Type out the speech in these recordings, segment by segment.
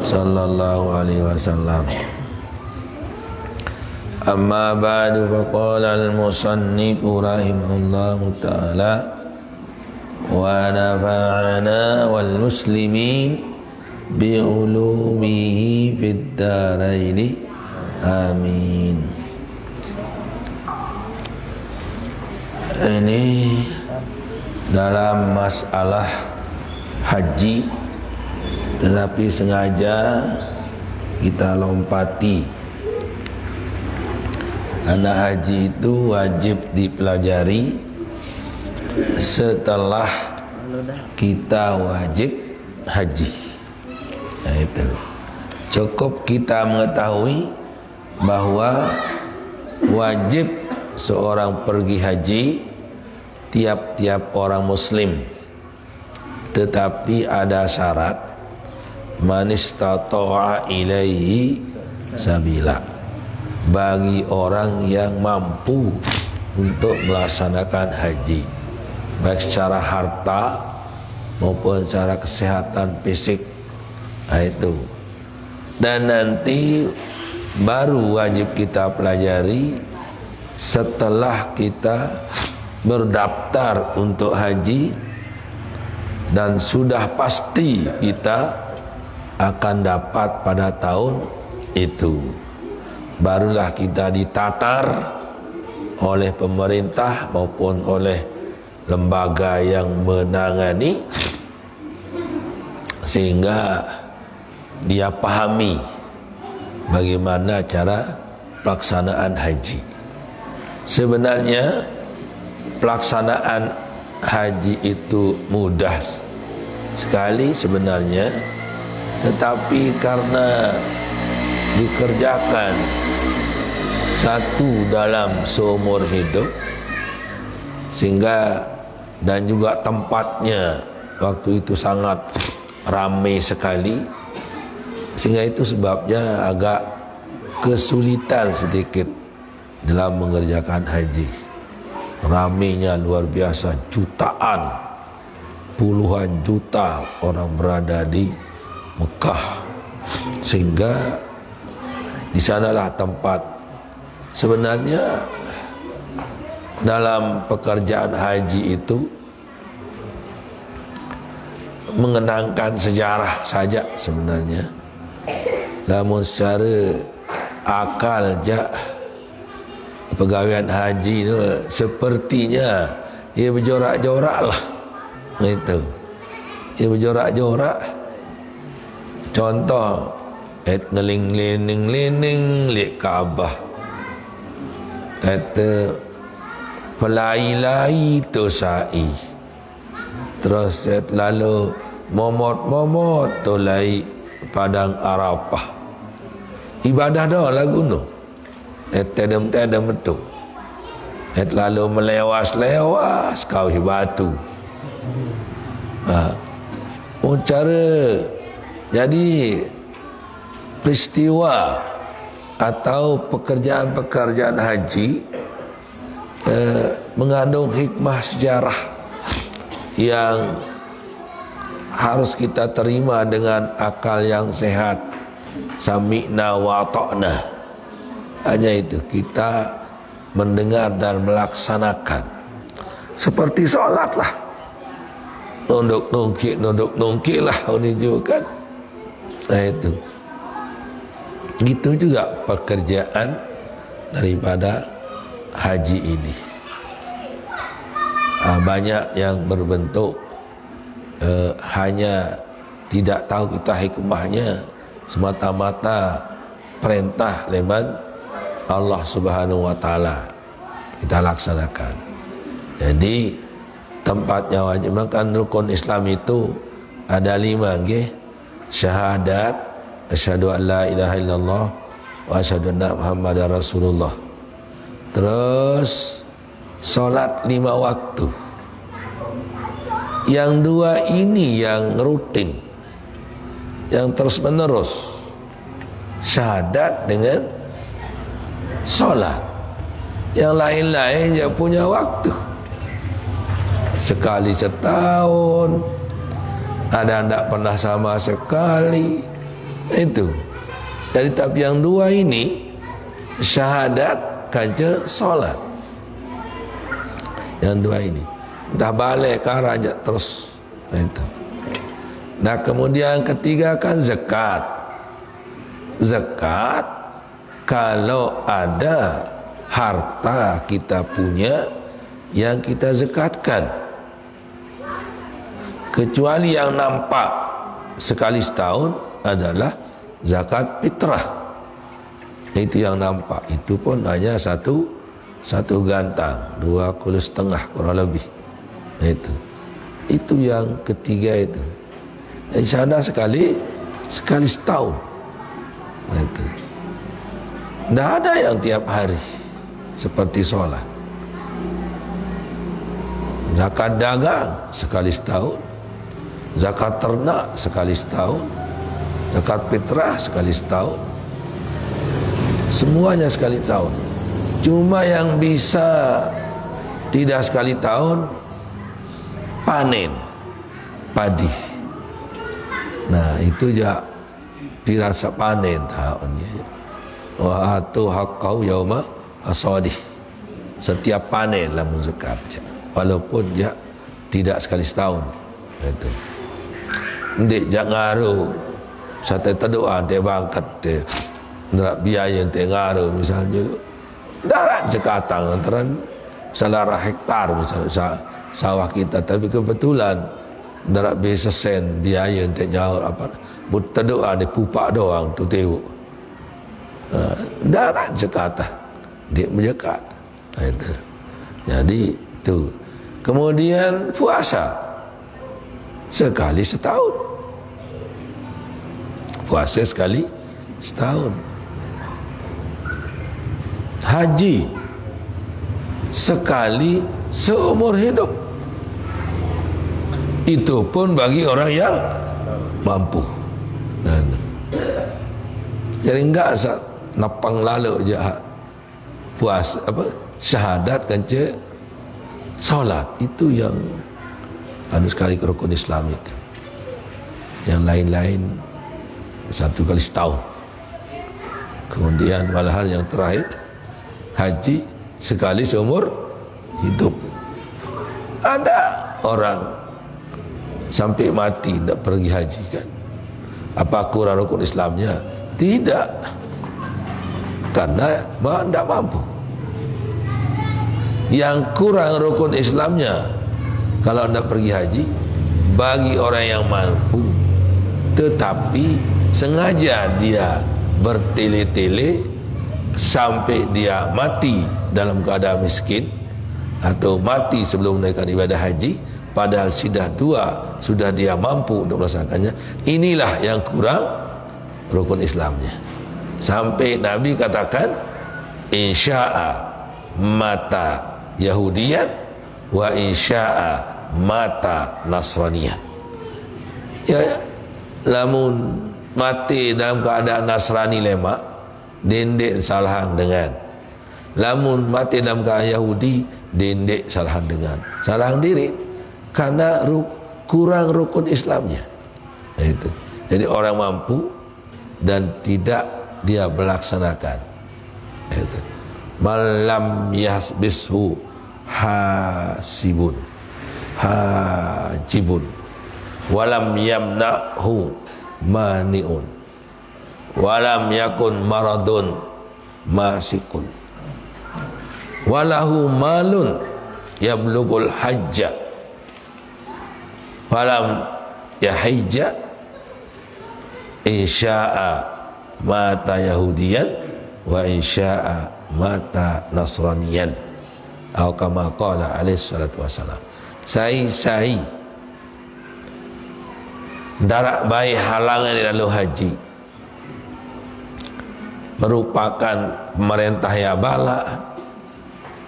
sallallahu alaihi wasallam. Amma ba'du, faqala al-musannif rahimahullahu ta'ala wa nafa'ana wal muslimin bi'ulumihi fid daraini amin. Ini dalam masalah haji, tetapi sengaja kita lompati karena haji itu wajib dipelajari setelah kita wajib haji. Nah, itu cukup kita mengetahui bahwa wajib seorang pergi haji tiap-tiap orang muslim, tetapi ada syarat, man istata'a ilaihi sabila, bagi orang yang mampu untuk melaksanakan haji, baik secara harta maupun secara kesehatan fisik. Nah, itu. Dan nanti baru wajib kita pelajari setelah kita berdaftar untuk haji dan sudah pasti kita akan dapat pada tahun itu. Barulah kita ditatar oleh pemerintah maupun oleh lembaga yang menangani, sehingga dia pahami bagaimana cara pelaksanaan haji. Sebenarnya pelaksanaan haji itu mudah sekali sebenarnya, tetapi karena dikerjakan satu dalam seumur hidup, sehingga dan juga tempatnya waktu itu sangat ramai sekali, sehingga itu sebabnya agak kesulitan sedikit dalam mengerjakan haji. Ramainya luar biasa, jutaan, puluhan juta orang berada di Mekah, sehingga di sanalah tempat. Sebenarnya dalam pekerjaan haji itu mengenangkan sejarah saja sebenarnya, namun secara akal pegawaian haji itu sepertinya ia berjorak-jorak lah. Itu ia berjorak-jorak. Contoh, ngeling-lening lihat Kaabah, kata pelai-lai tu sa'i, terus lalu momot-momot tu lai padang Arafah. Ibadah dah lagu tu, tedem-tedem betul, lalu melewas-lewas kau batu. Cara jadi peristiwa atau pekerjaan-pekerjaan haji mengandung hikmah sejarah yang harus kita terima dengan akal yang sehat. Sami'na wa ta'na. Hanya itu, kita mendengar dan melaksanakan. Seperti sholat lah, nunduk-nungkik lah menunjukkan. Nah, itu. Gitu juga pekerjaan daripada haji ini. Banyak yang berbentuk hanya tidak tahu kita hikmahnya, semata-mata perintah leman Allah Subhanahu wa taala kita laksanakan. Jadi tempatnya wajib makan. Rukun Islam itu ada 5 nggih. Syahadat, asyhadu an la ilaha illallah wa asyhadu anna Muhammadar Rasulullah. Terus solat 5 waktu. Yang 2 ini yang rutin, yang terus menerus, syahadat dengan solat. Yang lain-lain dia punya waktu, sekali setahun, ada tidak pernah sama sekali, Itu. Jadi tapi yang dua ini syahadat kaca solat. Yang dua ini dah balik ke arah terus. Itu. Nah kemudian ketiga kan zakat. Zakat kalau ada harta kita punya yang kita zakatkan, kecuali yang nampak sekali setahun adalah zakat fitrah. Itu yang nampak, itu pun hanya satu gantang, 2,5 kurang lebih. Itu yang ketiga itu. Syahadah sekali setahun. Itu. Tidak ada yang tiap hari seperti sholat. Zakat dagang sekali setahun, zakat ternak sekali setahun, zakat fitrah sekali setahun, semuanya sekali tahun. Cuma yang bisa tidak sekali tahun panen padi. Nah itu ya dirasa panen tahunnya. Wa atu haqqau yauma hasadih. Setiap panen lamun zakat, walaupun ya tidak sekali setahun. Itu. Ndik jak ngaruh. Sate terdoa dia bangkat dia. Nak biaya yang ngaruh misalnya. Darat zakatan antara salah hektar misalnya sawah kita, tapi kebetulan darat biasa sen biaya untuk jauh apa buta doa di pupak doang tu tewuk darat zakatah dia menzakat. Itu jadi tu. Kemudian puasa sekali setahun, puasa sekali setahun. Haji sekali seumur hidup, itu pun bagi orang yang mampu. Jadi enggak napang lalu je puas apa syahadat kance solat, itu yang anu sekali rukun Islam itu. Yang lain-lain satu kali setahun. Kemudian malahan yang terakhir haji sekali seumur hidup. Ada orang sampai mati tidak pergi haji kan? Apa kurang rukun Islamnya? Tidak, karena tidak mampu. Yang kurang rukun Islamnya kalau tidak pergi haji bagi orang yang mampu, tetapi sengaja dia bertele-tele sampai dia mati dalam keadaan miskin atau mati sebelum menaikkan ibadah haji, padahal sudah dia mampu untuk melaksanakannya. Inilah yang kurang rukun Islamnya. Sampai Nabi katakan insya'a mata Yahudiyan wa insya'a mata Nasraniyan. Ya, lamun mati dalam keadaan Nasrani lemak, dendek salahan dengan. Lamun mati dalam keadaan Yahudi, dendek salahan dengan. Salahan diri karena kurang rukun Islamnya. Itu. Jadi orang mampu dan tidak dia melaksanakan. Itu. Malam yasbisu hajibun walam yamna'hu mani'un walam yakun maradun masikun walahu malun yablugul hajja falam yahijja insya'a mata Yahudiyan wa insya'a mata Nasraniyan atau kama qala alaihi salatu wassalam. Sai darat baik halangan di lalu haji merupakan pemerintah ya bala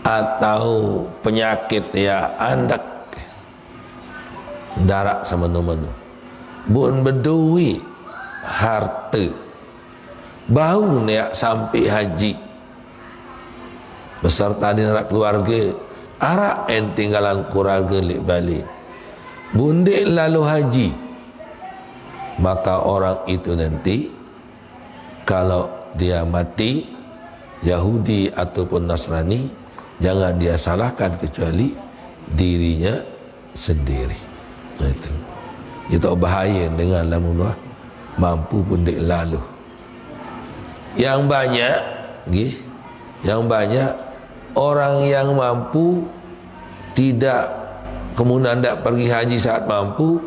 atau penyakit ya andak darat semenu-menu bun bedui harta bau ya sampai haji beserta dengan keluarga arak en tinggalan keluarga lik balik bundik lalu haji, maka orang itu nanti kalau dia mati Yahudi ataupun Nasrani, jangan dia salahkan kecuali dirinya sendiri. Itu bahaya dengan lamun mampu pun dek lalu. Yang banyak orang yang mampu tidak, kemudian tidak pergi haji saat mampu,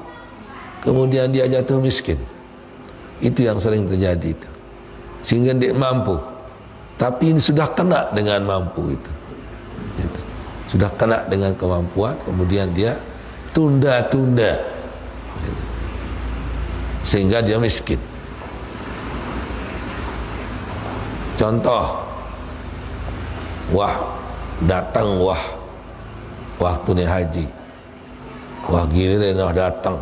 kemudian dia jatuh miskin. Itu yang sering terjadi itu. Sehingga dia mampu, tapi ini sudah kena dengan mampu itu. Sudah kena dengan kemampuan, kemudian dia tunda-tunda, sehingga dia miskin. Contoh, datang waktu ni haji, giliran datang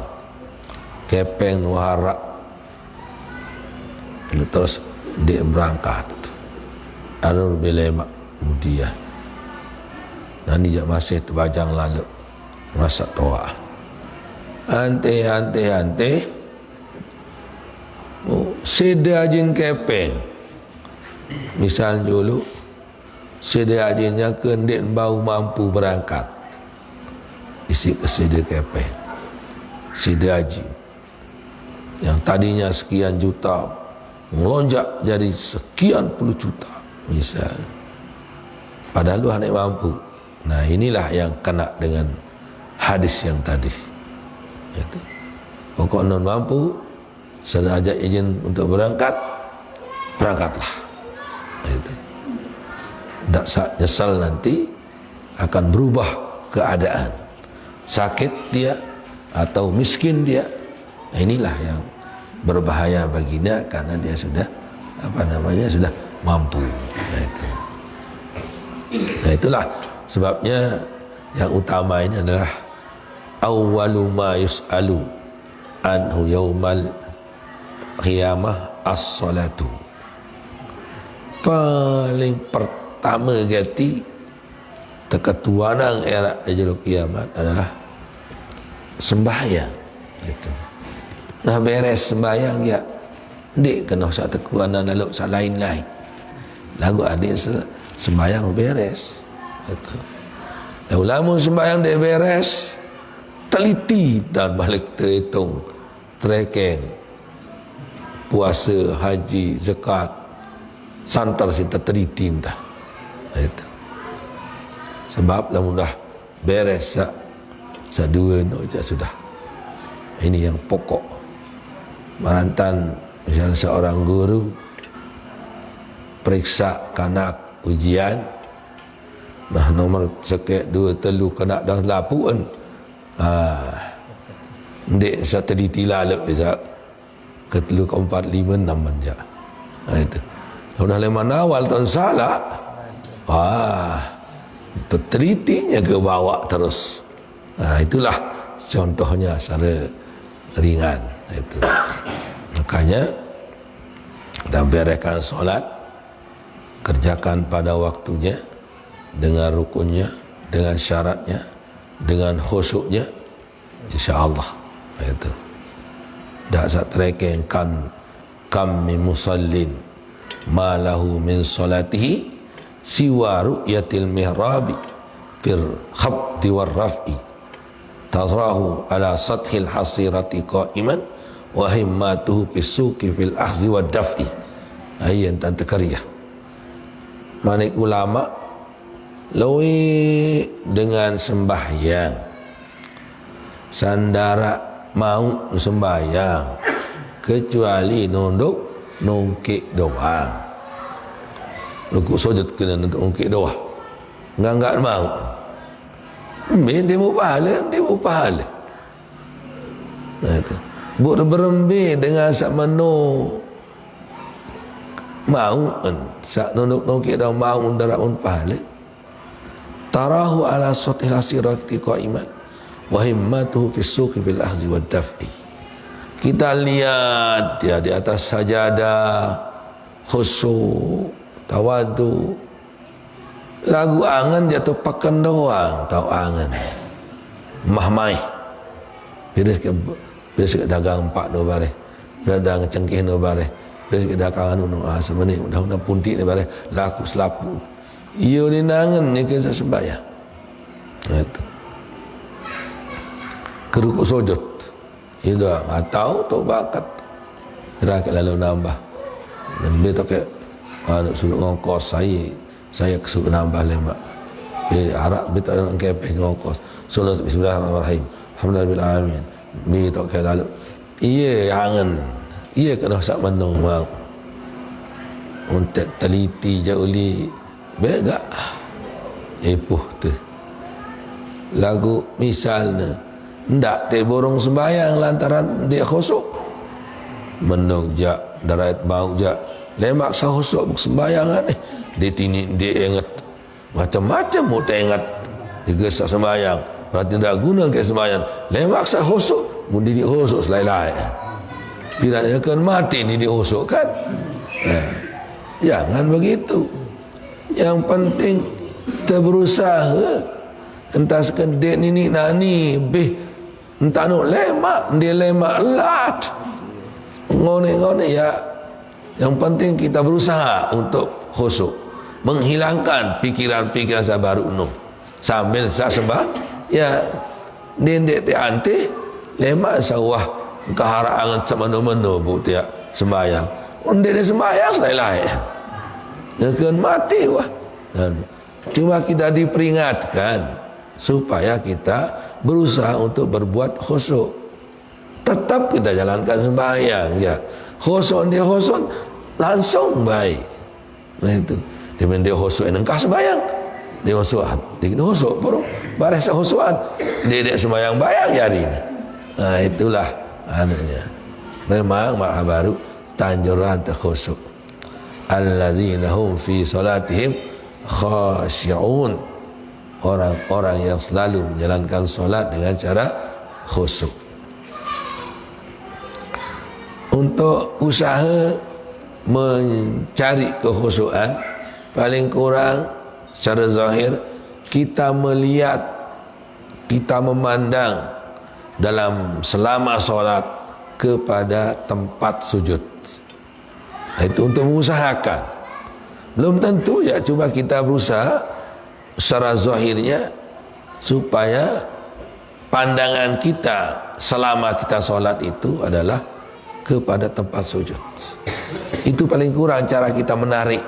kepeng harak, terus dia berangkat alur bila mudia nanti jak masih terbajang lalu masa toa ante seda jin kepeng, misal dulu seda jinnya kendek bau mampu berangkat, isi ke seda kepeng, seda jin yang tadinya sekian juta melonjak jadi sekian puluh juta misal, padahal lu hanya mampu. Nah inilah yang kena dengan hadis yang tadi. Pokok non mampu, sudah ajak izin untuk berangkatlah. Tak nyesal nanti akan berubah keadaan, sakit dia atau miskin dia. Nah, inilah yang berbahaya baginya karena dia sudah sudah mampu. Nah itulah sebabnya yang utama ini adalah awwalu ma yus'alu anhu yaumal qiyamah as-salatu. Paling pertama gati keketuanan era ajal kiamat adalah sembahyang. Itu. Nah beres sembahyang ya, dik kena sak tekuanan lalu sak lain-lain. Lagu adik sembahyang beres. Ulama sembahyang dia beres, teliti dan balik terhitung, tracking puasa, haji, zakat, santar kita teliti dah. Itu. Sebab lamun dah beres dua aja sudah. Ini yang pokok. Marantan misalnya seorang guru periksa kanak ujian, nah nomor sekek 2 telu kena dah lapuan, ndek sateliti lalu bisa ke 3 ke 4 5 6 manja. Itu sudah leman awal tahun salah, petelitinya ke bawah terus. Itulah contohnya secara ringan. Itu makanya kita bereskan solat, kerjakan pada waktunya, dengan rukunnya, dengan syaratnya, dengan khusyuknya, insya-Allah. Itu dak sak tracking kam min musallin ma lahu min salatihi siwa ru'yatil mihrabi fil khabdi war raf'i tazrahu ala sathil hasirati qa'iman wa himmatuhu bisuki fil akhdhi wad daf'i. Ayat tante karya manik ulama lawi dengan sembahyang sandara mau sembahyang kecuali nungkik doang, rukuk sujud kena nungkik doang, enggak mau. Dia mau pahala. Nah itu buat berembe dengan sak meno mau sak nungkik doang mau darat pun pahala. Tarahu ala sati hasirati qaiman wa himmatuhu fi suqi bil akhdhi wad daf'i. Kita lihat dia di atas sajadah, khusyuk, tawadu. Lagu angan dia tu pakan doang, tahu angan. Mahmai. Bila sikit dagang 4 no bare. Dagang cengkih no bare. Dari kita kangen sebenarnya dah puntik ni bare laku selapu. Iyo ni nangan ni ke sembahyang. Itu. Kerukuk sujud. Ia dah atau tu bakat. Gerak lalu nambah. Dan dia tak ke suruh ngongkos saya kesuruh nambah lemak. Dia harap dia tak nak kepeh ngongkos. Solat bismillahirrahmanirrahim. Alhamdulillahirabbil alamin. Ni tak ke lalu. Ia angan. Ia kena sak menung mau. Untuk teliti jauh li begak. Epuh tu. Lagu misalnya ndak te borong sembahyang lantaran dia khusuk. Menung jak darat bau jak lemak sah khusuk sembahyang ni. Dia tini dia ingat macam-macam mu tak ingat juga sah sembahyang. Berarti ndak guna ke sembahyang. Lemak sah khusuk mu dia khusuk selai-lai. Bila dia akan mati ni dia khusuk kan. Jangan begitu. Yang penting kita berusaha. Entah sekedar ni nani bih entah nak lemak dia lemak lat ngone-ngone ya. Yang penting kita berusaha untuk khusuk, menghilangkan pikiran-pikiran sabaru no sambil sembah ya dendek te ante lemak sawah keharangan semano-mano bu tiak sembahyang onde dia sembahyang selai-lai akan mati wah. Cuma kita diperingatkan supaya kita berusaha untuk berbuat khusyuk. Tetap kita jalankan sembahyang ya. Khusyuk dia khusyuk langsung baik. Nah itu. Dia khusyuk engkau sembahyang. Dia khusyuk hati kita khusyuk baru baris khusyukan. Dia sembahyang bayang jari. Nah itulah anunya. Memang maha baru tanjuran khusyuk. Alladzina hum fi salatihim khashi'un. Orang-orang yang selalu menjalankan solat dengan cara khusyuk. Untuk usaha mencari kekhusyukan, paling kurang secara zahir kita melihat, kita memandang dalam selama solat kepada tempat sujud. Itu untuk mengusahakan. Belum tentu ya, cuma kita berusaha secara zahirnya supaya pandangan kita selama kita solat itu adalah kepada tempat sujud. Itu paling kurang cara kita menarik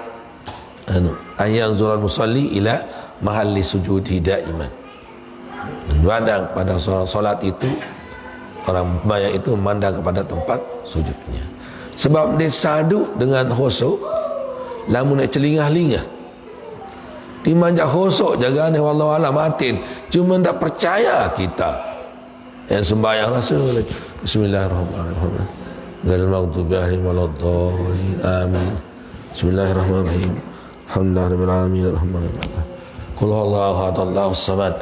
ayyan zural musalli ila mahalli sujudi daiman. Memandang pada solat itu, orang sembahyang itu memandang kepada tempat sujudnya. Sebab dia sadu dengan khusyuk lamun nak celingah-lingah. Timanja khusuk jaga ni wallahu alam matin. Cuma tak percaya kita. Yang sembahyang Rasul. Bismillahirrahmanirrahim. Ghairil maghdubi alaihim waladdallin. Amin. Bismillahirrahmanirrahim. Alhamdulillahirabbil alamin arrahmanirrahim. Qul huwallahu ahad Allahus samad.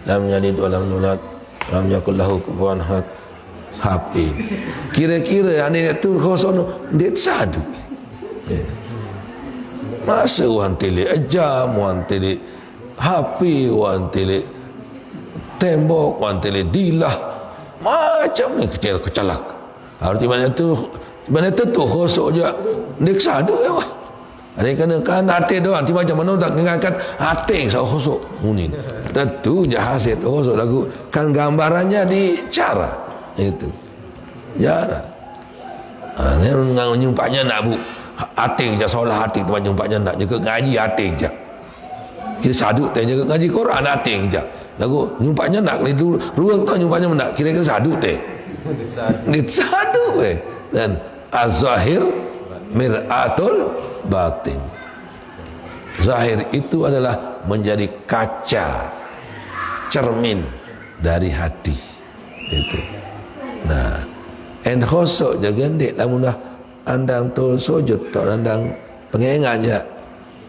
Lam yalid wa lam yulad. Lam yakul lahu kufuwan ahad. Happy. Kira-kira ane tu khusuk dia sadu. Masa orang telik jam, orang telik HP, orang telik tembok, orang telik dilah, macam ni kecalak. Arti mana tu khusyuk je. Dia kesadu ya wah. Ada kena kan hati doang. Ti macam mana tak ngangkat hati sah khusyuk. Muni. Tentu je hasil khusyuk lagu kan gambarannya di cara itu. Cara. Ni nyumpaknya nak bu. Hati je solat hati tempat jumpanya nak juga ngaji hati je. Kita sadut teh juga ngaji Quran hati je. Lagu jumpanya nak itu ruang tu jumpanya nak kira-kira sadut teh. Disadu dan az-zahir mir'atul batin. Zahir itu adalah menjadi kaca cermin dari hati. Itu. Nah, and khusuk jaga ndik lamun dah andang tu sujud tak andang pengengan je.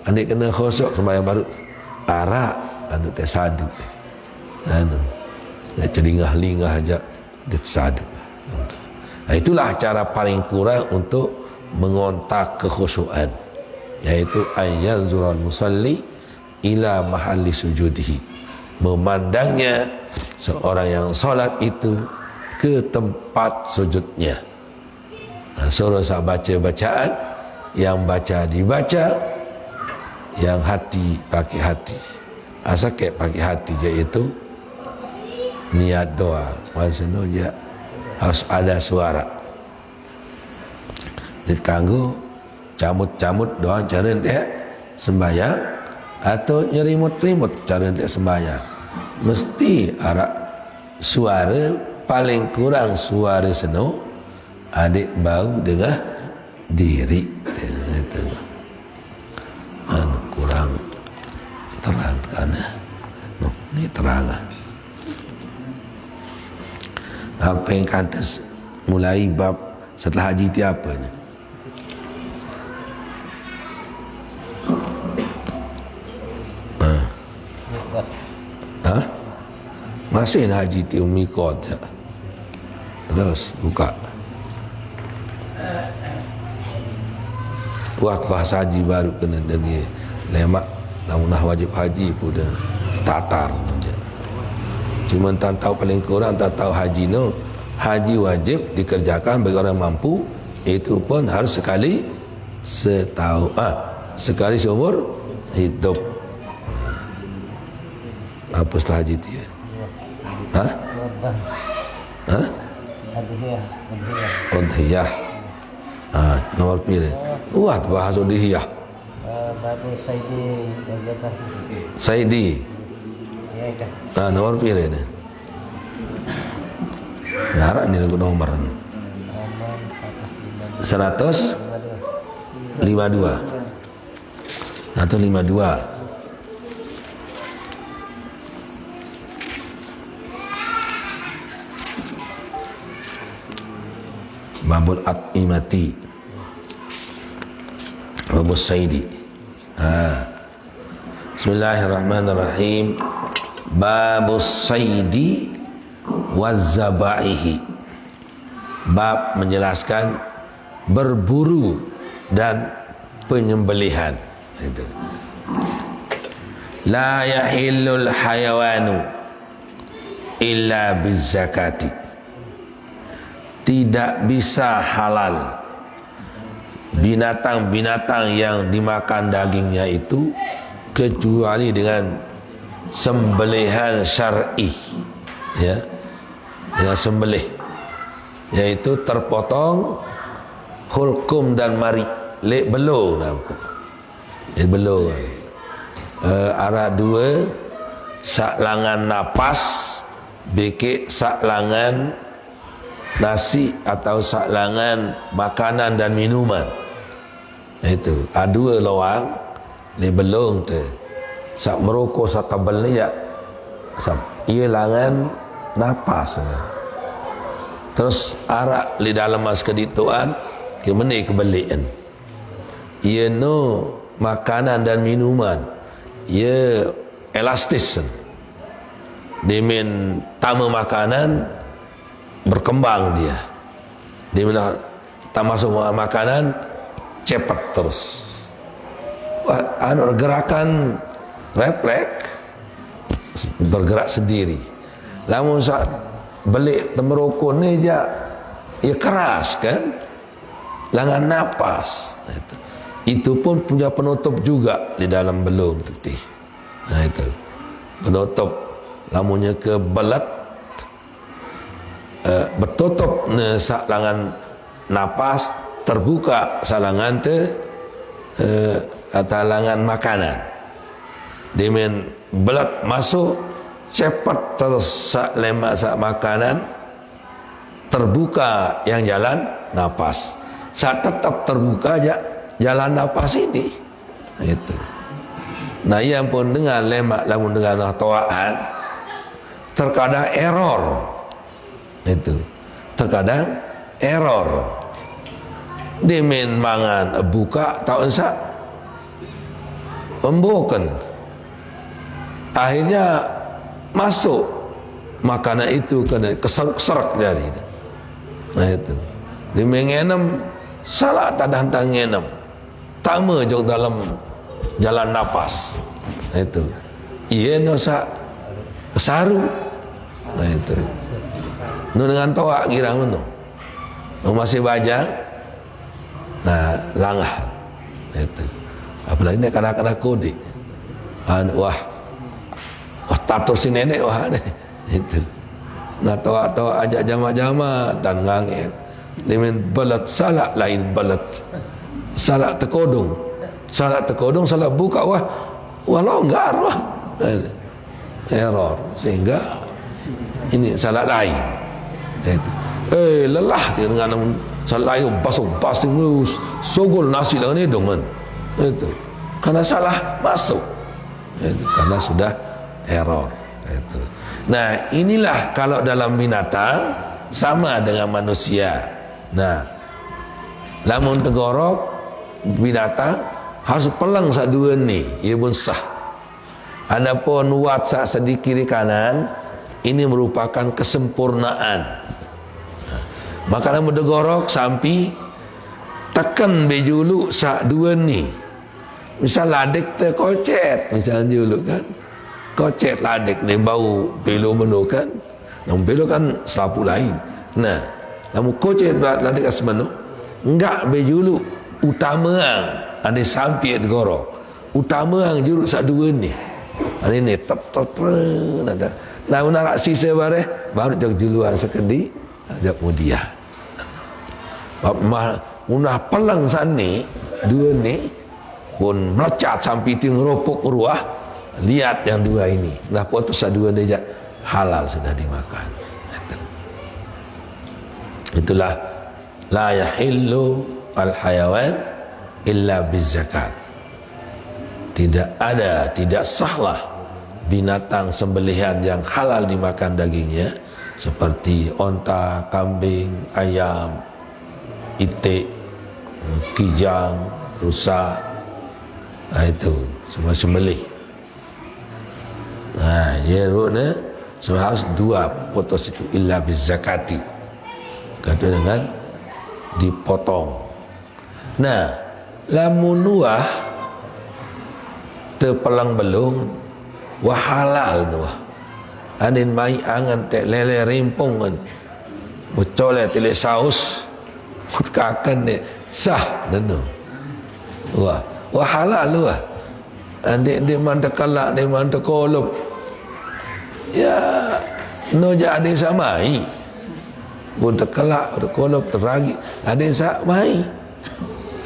Adik kena khusuk sembahyang baru arak anu teh sadu. Anu. Ya celingah-lingah aja dia sadu. Itulah cara paling kurang untuk mengontak kekhusyukan, yaitu ayyanzurul musalli ila mahalli sujudihi. Memandangnya seorang yang solat itu ke tempat sujudnya. Suruh sak baca bacaan, yang baca dibaca, yang hati pakai hati. Asal pakai hati je itu niat doa. Maksudnya je harus ada suara. Dikanggu camut-camut doa cara ente sembahyang atau nyerimut-rimut cara ente sembahyang. Mesti ada suara paling kurang suara seno adik bau dengan diri itu. Kurang terang kan ya. No, ini terang lah. Apa yang kata mulai bab setelah haji itu apa ni? Ha? Masih haji itu mikot. Terus buka. Buat bahasa haji baru kena dari lemak namun wajib haji pun dah tatar je. Cuma tak tahu paling kurang tak tahu haji no. Haji wajib dikerjakan bagi orang mampu, itu pun harus sekali setahun. Sekali seumur hidup. Apa setelah haji itu ya? Udhiyah. Nomor pilih. Buat bahasa udhiyah. Babu Saidi Wazabah. Saidi. Nomor pilih ni. Nara ni lagu nomor 152. 152. Babul At'imati, Babul Saidi. Bismillahirrahmanirrahim. Babus Saidi Wazzabaihi. Bab menjelaskan berburu dan penyembelihan. Itu. La yahillul hayawanu illa bizzakati. Tidak bisa halal binatang-binatang yang dimakan dagingnya itu kecuali dengan sembelihan syar'i, ya, dengan sembelih, yaitu terpotong hulkum dan mari lek belo belo arah dua saklangan napas bekik saklangan nasi atau saklangan makanan dan minuman. Itu dua lawang ni belum tu sak merokok sak tabel ni ya ia langan napas ni. Terus arak di dalam mas kedituan ke meni kebelian ia no makanan dan minuman ia elastis dimin tamu makanan berkembang dia mana tak masuk makanan cepat terus gerakan refleks bergerak sendiri. Lamun saat belik temerokok ni je ia keras kan langan napas itu pun punya penutup juga di dalam belung tetih. Itu penutup lamunnya ke belat bertutup salangan napas terbuka salangan atalangan makanan dimen belat masuk cepat terus sak lemak sak makanan terbuka yang jalan napas saat tetap terbuka aja jalan napas ini itu. Nah yang pun dengan lemak lamun dengan tawaan terkadang error. Itu terkadang error dimin mangan buka tak ensak pembukan akhirnya masuk makanan itu kena keserak jadi. Nah itu dimin ngenem salah tak hantar ngenem tama jauh dalam jalan napas. Nah itu iya nosak kesaru. Nah itu nu dengan toak girang nu masih bajang langah itu. Apalagi ni kanak-kanak kodi wah tatur si nenek wah ni itu. Toa ajak jama-jama dan ngangit dengan balat salak lain balat salak tekodong salak buka wah longgar wah error sehingga ini salak lain itu. Lelah dia dengan salak lain basing sogol nasi dengan hidung kan itu karena salah masuk itu, karena sudah error itu. Nah inilah kalau dalam binatang sama dengan manusia. Nah lamun tegorok binatang harus pelang sak dua ni ia pun sah. Adapun wat sak sedi kiri kanan ini merupakan kesempurnaan. Maka lamun tegorok sampai tekan bejulu sak dua ni. Misal ladek terkocet misal julu kan kocet ladek dia bau belo menu kan yang belo kan selapu lain. Nah namun kocet buat ladek asmanu enggak bejulu utama ada sampai gorok utama yang juruk sak dua ni ini tep ada nah nak sisa baru jauh juluan sekedi ajak mudia munah pelang sani dua ni pun melecat sampai ting ropok ruah lihat yang dua ini dah putus dua dia halal sudah dimakan. Itulah la yahillu al hayawan illa bizakat. Tidak sahlah binatang sembelihan yang halal dimakan dagingnya seperti onta, kambing, ayam, itik, kijang, rusa. Itu semua sembelih. Ya rukna semua harus dua putus itu illa bizakati. Kata dengan dipotong. Nah, lamun nuah terpelang belung wah halal nuah. Anin mai angan tek lele rimpung kan. Bocole tilik saus kakan ni sah denu. Wah halal lu ah. Dia manda kalak, dia manda kolup. Ya, no jadi samai. Bunda kelak, bunda kolup teragi. Ada samai.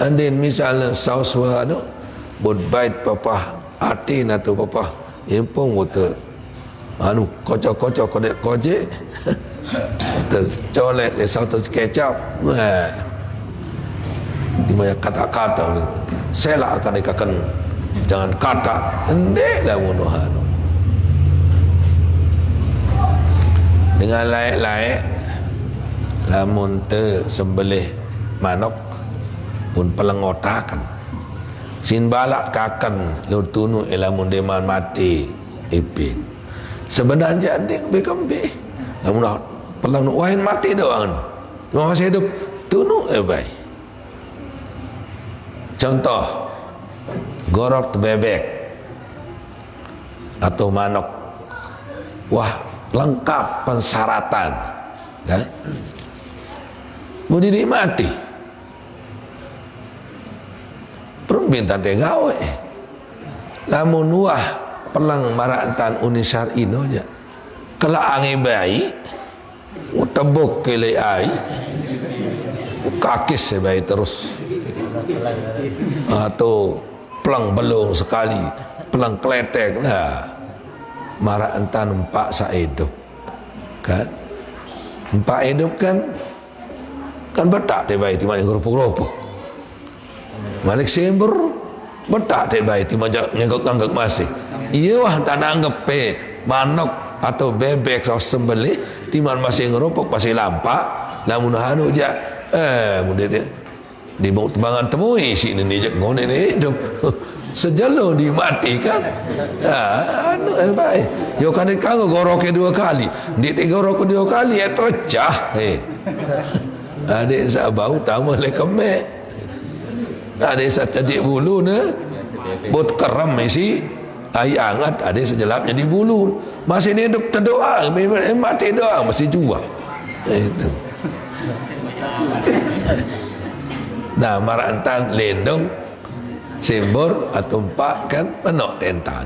Andin misalnya saus wa anu, bud bait papa atin atau papa impong buta. Anu kocok-kocok kodek-kodek. Tercolek dia saus kecap. Di mana kata-kata ni. Saya akan dikatakan jangan kata hendaklah munuhan dengan laik-laik lamun sembelih manok pun pelengotakan sin balak kakan lu tunu lamun deman mati ipin sebenarnya anding bekembe lamun pelang wain mati doang masih hidup tunu baik. Contoh gorok bebek atau manok wah lengkap pensyaratan kan mau dinikmati permintaan gawe lamun wah pelang maratan unisar ino aja kelak angi bayi tebuk kele ai kakis sebaik terus atau pelang belung sekali pelang kletek lah marah entan empak saedup kan empak hidup kan betak dia baik timah yang gerupuk-gerupuk malik sembur betak dia baik timah nyenggok-nyenggok masih iya wah tak nanggep manok atau bebek saus sembelih timah masih ngerupuk masih lampak lamun hanu je mudah dia di bangan temui si ini jak ngone ni hidup sejalo dimatikan anu baik yo kan kanggo goroke dua kali di tiga gorok dua kali tercah adik sa bau tamu le keme adik sa tadi bulu ne bot keram isi ai angat adik sejelapnya di bulu masih ni hidup terdoa mati doa masih jual itu Nah marantan lendong sembur atau empat kan menok tentan.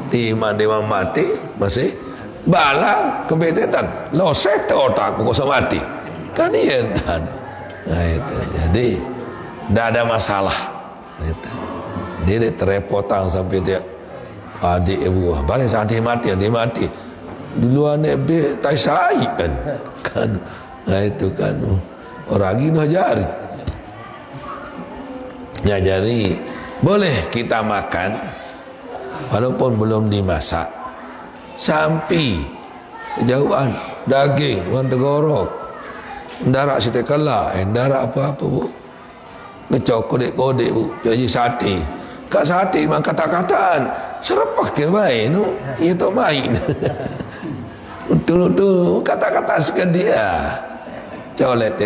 Timan dia mati masih balang kebetulan loset otak kok mati. Kan iya entan. Nah itu. Jadi tidak ada masalah. Itu. Dia terepotang sampai dia adik ibu balik hati mati duluan nabi tak sai kan nah itu kan orang ini ngajari ngajari boleh kita makan walaupun belum dimasak sampai jauhan daging wan tegorok ndarak sitekala ndarak apa-apa bu ngecok kodek-kodek bu jadi sate kak sate memang kata-kataan serapah ke main tu itu main betul-betul kata-kata sekedia colet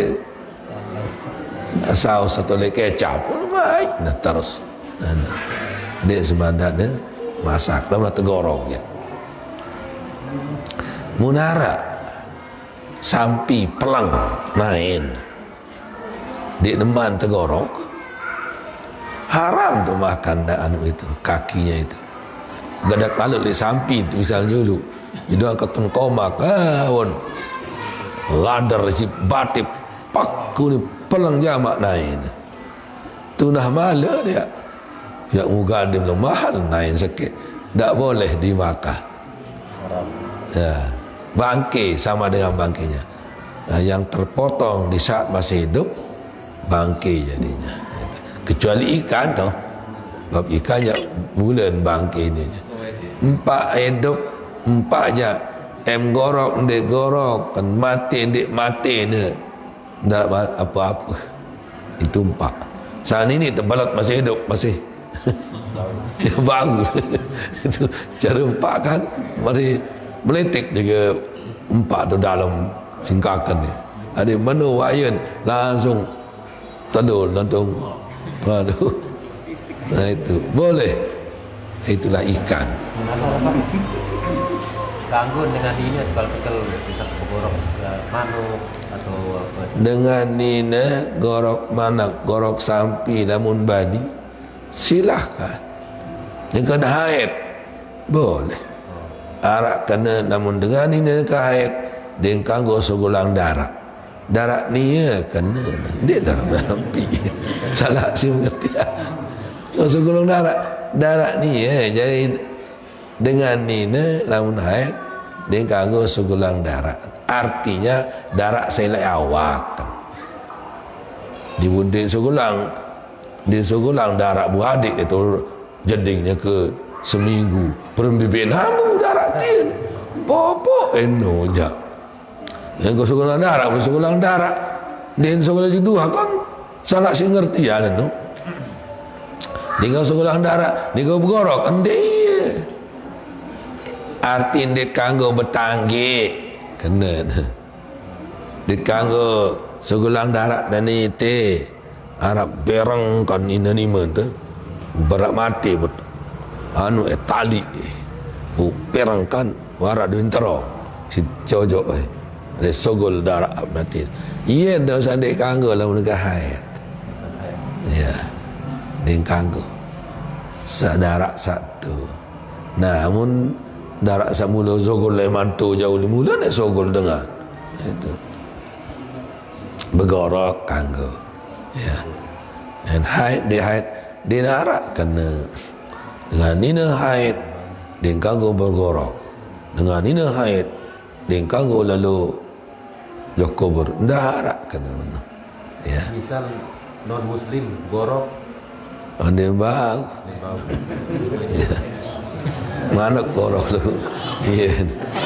saus satu lagi kecap baik nah terus dia sebenarnya masak dalam tegoroknya munara sampai pelang main di depan tegorok haram tu makan anu itu kakinya itu gadak lalu di samping tu misalnya dulu jadi keteng koma kawan ladar si batip paku ni pelang jamak naik tunah mala dia yang mugadim lo mahal naik sikit tak boleh dimakan ya bangkai sama dengan bangkainya yang terpotong di saat masih hidup bangkai jadinya kecuali ikan tu sebab ikan yang bulan bangkai ni empat hidup empatnya gorok ndek gorok kan mati ndek mati ni tak apa-apa itu empat saat ini terbalat masih hidup masih bau itu cara empat kan mari meletik juga empat tu dalam singkakan ni ada menu wayan langsung tadul langsung aduh nah itu boleh itulah ikan ganggu dengan ini kalau bisa gorok manuk atau apa dengan nina gorok manak gorok sampi namun badi silahkan dengan haid boleh arak kena namun dengan nina ke haid dengan kanggo segulang darah darah ni ya kena dia darah sampi salah si mengerti segulang darah ni ya jadi dengan nina lamun haid dia kanggo segulang darah artinya darah selai awak dibundik segulang di segulang darah buah adik itu jedingnya ke seminggu perembibin hamu darah dia popo eno ja yang kau segulang darah dia segulang itu kan salah si ngerti ya no dia segulang darah dia bergorok ende arti dit kanggo betanggi kena dit kanggo segulang darat dan ite Arab berang kan ina ni tu berat mati betul anu tali perang kan warak dintero si cojok ada sogol darat mati iya dah sandik kanggo lah menegah haid ya ding kanggo sadarak satu namun darak samula sogol lai mantu jauh ni mula nak sogol dengar itu bergorok kanggo ya dan haid dia darak kena dengan nina haid dia kanggo bergorok dengan nina haid dia kanggo lalu kubur darak kena ya misal non muslim gorok dia bau ya mana gorok tu ya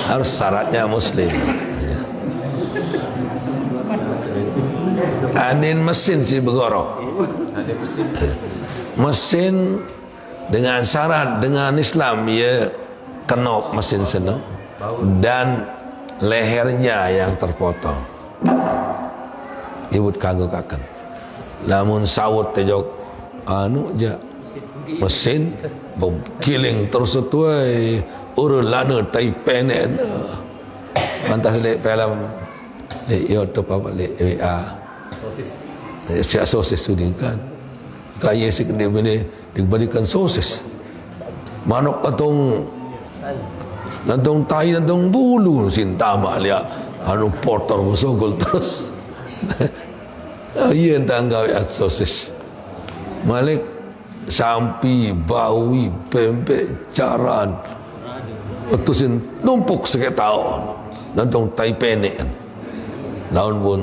harus syaratnya muslim ya. Anin mesin si bergorok mesin dengan syarat dengan Islam ya kenop mesin sana dan lehernya yang terpotong ibu kanggo kakan lamun sawut tejok anu je mesin kiling terus tuai urun lana tai penek pantas lek film lek YouTube apa lek WA siap sosis tu ni kan. Kaya si dia boleh diberikan sosis. Manuk atong tai atong bulu cinta mak liat anu porter musogol terus. Iya tangga sosis. Malik sampi, bawi, pempek, caran. Utusin numpuk sikit tahun. Nantong tai penek kan. Laun pun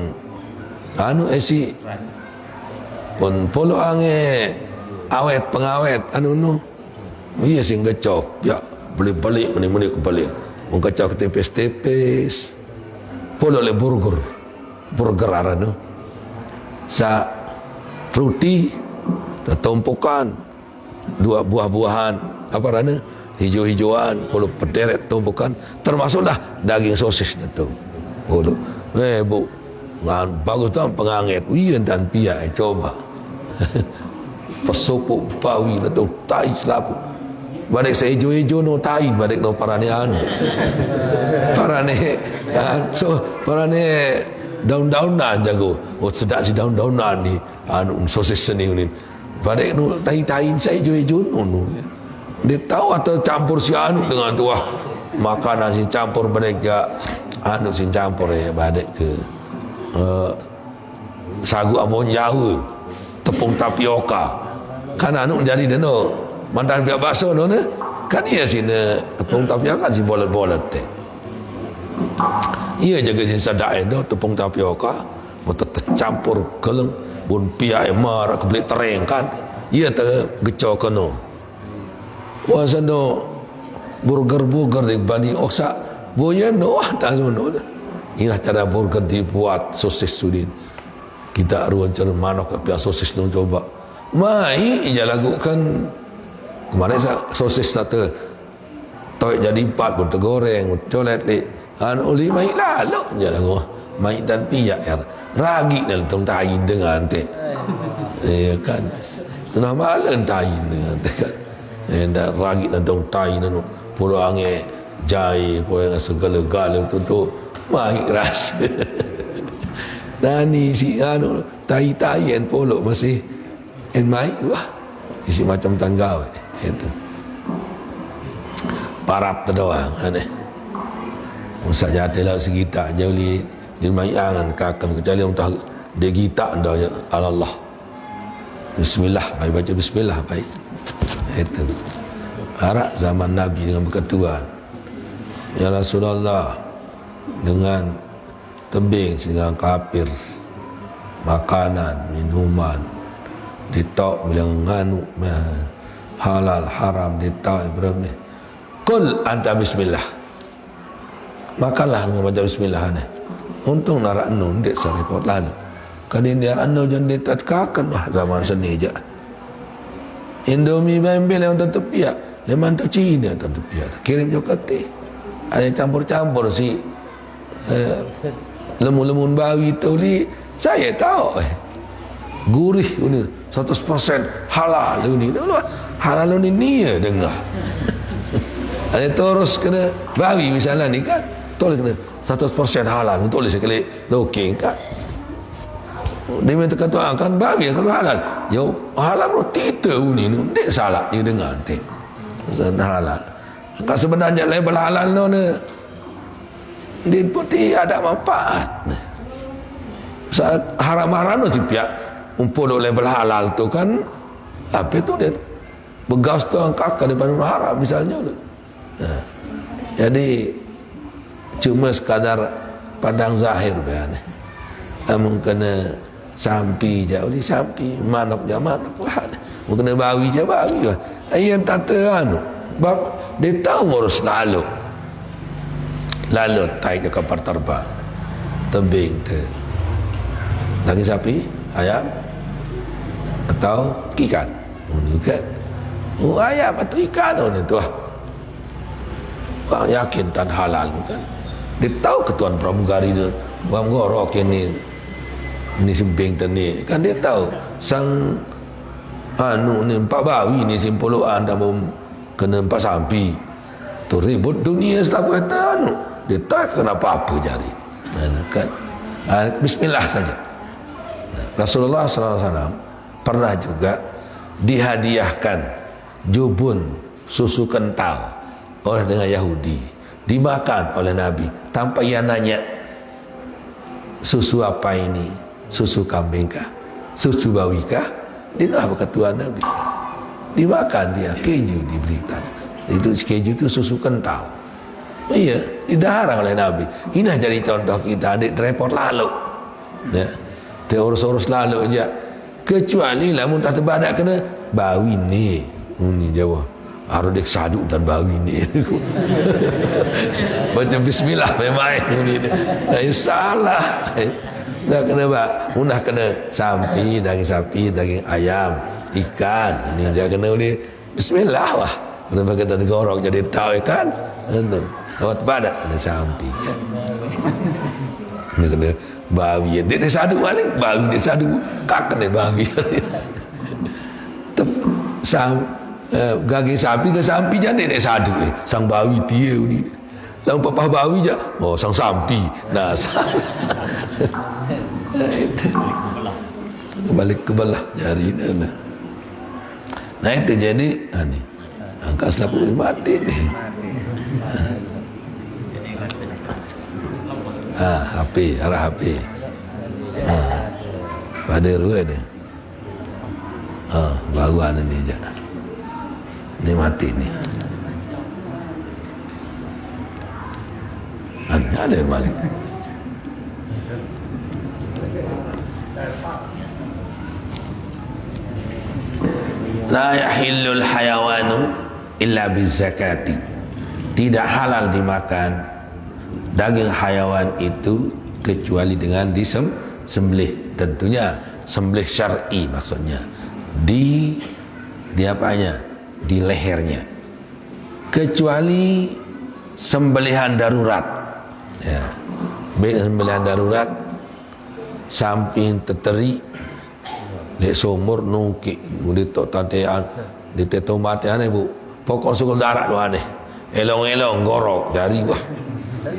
anu si pun polo ange awet pengawet anu no. Iya sing gecok ya boleh balik meni ku balik. Mun gecok tepes-tepes. Polo le burger arano. Sa roti tumpukan dua buah-buahan apa rana hijau-hijauan polo pederet tumpukan termasuklah daging sosis itu. Polo bu ngan bagus tu penganget. Iya dan pia coba. Pesopok bawi atau tai selapu balik saya hijau-hijau no tai balik no parane anu parane so parane daun-daunan jago sedap si daun-daunan ni anu sosis seni ni balik no tai-tai saya hijau-hijau no dia tahu atau campur si anu dengan tu makanan si campur balik ke anu si campur balik ke sagu abon Jawa tepung tapioka kan anu jadi deno mantan pihak bakso no ne kan ia sini tepung tapioka si bolet-bolet teh ia jaga si sadai do tepung tapioka mata tercampur keleng bun pihak emar kebeli tereng kan ia tergeco kono wasano burger di banding oksa boya no tak semua inilah cara burger dibuat sosis sudin kita ruang cara manok pihak sosis no coba mai ia lakukan kemarin sosis satu toy jadi 4 pun tergoreng colet li anu li mai lalu je lagu mai dan piak ya ragi dalam tong tai dengan teh ya kan tengah malam tai dengan teh kan dan ragi dalam tong tai nanu pulau ange jai pulau segala-gala tu mai keras dan ni si anu tai-tai en polo masih en mai wah isi macam tanggau itu parap terdoang aneh musak jatuh lah segitar jauh li dilmayangan kakam kecuali untuk dia gitak dah ya Allah bismillah baik baca bismillah baik itu harap zaman Nabi dengan berketuan ya Rasulullah dengan tebing dengan kafir makanan minuman ditok bilang nganu halal haram ditok Ibrahim kul anta bismillah makanlah dengan baca bismillah ni untung narak nun dia serepot lalu kan dia anu jangan ditatkakan wah zaman seni je Indomie bembel yang tentu pihak leman tu Cina tentu pihak kirim juga teh ada campur-campur si lemun-lemun bawi tu li saya tahu gurih ini 100% halal ini halal ini ya dengar ada terus kena bawi misalnya ni kan tulis kena 100% halal tulis sekali looking kan dia minta kata kan bawi kalau halal ya halal roti itu ini dia salah dia dengar nanti halal kan sebenarnya label halal ni dia putih ada manfaat saat haram-haram tu pihak umpul label halal tu kan apa tu dia begas tu angkat daripada haram misalnya nah, jadi cuma sekadar pandang zahir bahan amun kena sampi jauh ni sampi manok je manok bahan mungkin kena bawi je bawi lah yang tata anu bab dia tahu ngurus lalu tai ke kapal terbang tebing tu daging sapi ayam atau ikan kan ayam atau ikan tu yakin tan halal kan dia tahu ketuan pramugari tu bang gorok ini sembing tani kan dia tahu sang anu ni empat bawi ni simpuluan dah mau kena empat sampi tu ribut dunia selaku kata anu dia tak kenapa apa jari kan bismillah saja Rasulullah SAW pernah juga dihadiahkan jubun susu kental oleh dengan Yahudi, dimakan oleh Nabi tanpa ia nanya susu apa ini, susu kambing kah, susu bawi kah. Dia dah ketua Nabi, dimakan dia, keju diberikan. Itu keju itu susu kental. Iya, dilarang oleh Nabi. Ini jadi contoh kita, adik repot lalu ya, dia urus-urus lalu aja. Kecuali lah muntah terbadak kena bawi ni, ini Jawa harus dek saduk dan bawi ni. Baca bismillah memang ini. Salah. Dah kena munah kena sapi, daging sapi, daging ayam, ikan. Ini dia kena boleh bismillah wah. Kenapa kita digorok jadi tahu ikan? Itu. Lewat badat kena sapi kan. Ini kena bawi. Dia sadu balik, bawi dia sadu. Kak kena bawi. Gagi sapi ke sapi jadi dia sadu. Sang bawi dia ni. Lalu papa bawi je. Oh, sang sapi. Nah, balik ke belah jari ni. Nah itu jadi ni. Angka selaput mati ni. HP, arah HP. Pada ruang ni. Baru ada ni je. Ni mati ni. Ada balik. La yahillul hayawanu illa bizakati. Tidak halal dimakan daging hayawan itu kecuali dengan disembelih. Tentunya sembelih syar'i maksudnya. Di apanya? Di lehernya. Kecuali sembelihan darurat. Ya. Sembelihan darurat samping terteri dek sumur nungkik boleh tok tatean di teto mati ane bu pokok sukul darat lu ane elong-elong gorok dari wah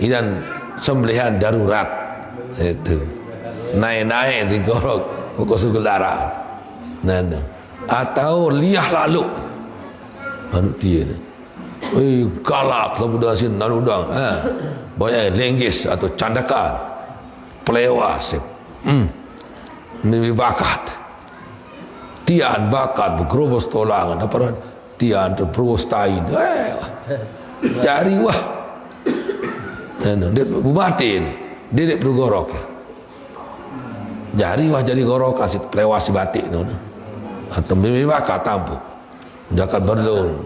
idan sembelihan darurat itu naik-naik di gorok pokok sukul darat nana atau liah lalu manusia ni galak lalu dah sin lalu dang banyak lenggis atau candakan pelewas mimi bakat tian bakat bergerobos tolangan apa tian terperus tain cari wah dia mati ni dia perlu gorok jari wah jadi gorok kasih pelewas si batik tu atau mimi bakat tampuk jakat berlung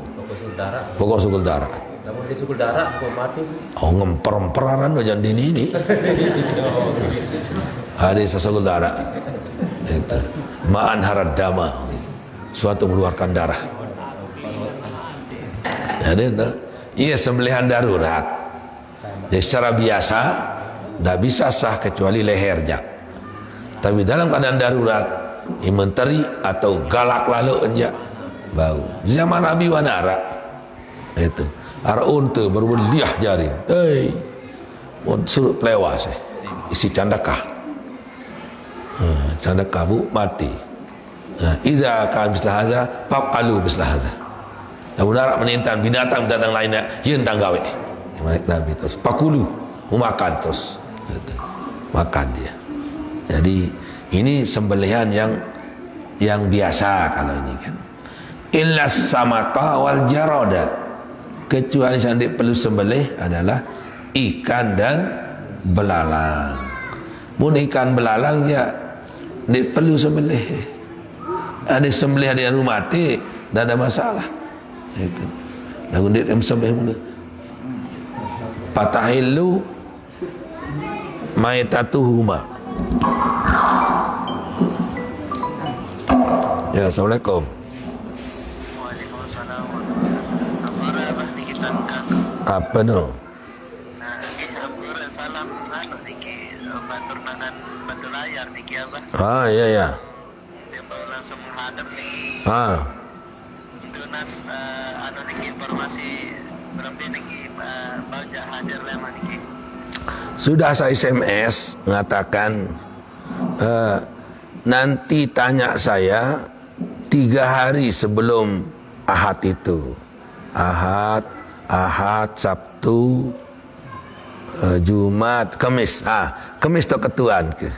pokok sukul darah namun di sukul darah kok mati ngemper-mperan jangan dini ini ada sesukul darah itu ma'an harad dama suatu mengeluarkan darah jadi iya sembelihan darurat jadi secara biasa tidak bisa sah kecuali lehernya tapi dalam keadaan darurat menteri atau galak lalu enjak bau zaman Nabi wanara itu arah unta baru liah jari surut pelewas isi candakah candakah bu mati iza kan bislah haza fa'alu bislah haza lalu darat menintang binatang lainnya yang tanggawe Nabi terus pakulu makan terus makan dia jadi ini sembelihan yang biasa kalau ini kan illa samaka wal jarada kecuali yang perlu sembelih adalah ikan dan belalang pun ikan belalang ya dia perlu sembelih ada sembelih ada yang mati tak ada masalah itu lalu dia sembelih mula patahillu maitatuhuma ya assalamualaikum. Waalaikumsalam. Apa dikitankan? Apa no? Salam anu niki batur nangan batu layar niki apa? Iya ya. Dia langsung menghadap niki. Tunas anu niki informasi berarti niki baca hadir lama niki. Sudah saya SMS mengatakan nanti tanya saya 3 hari sebelum Ahad itu. Ahad, Sabtu, Jumat, Kamis. Kamis tu ketuan ke?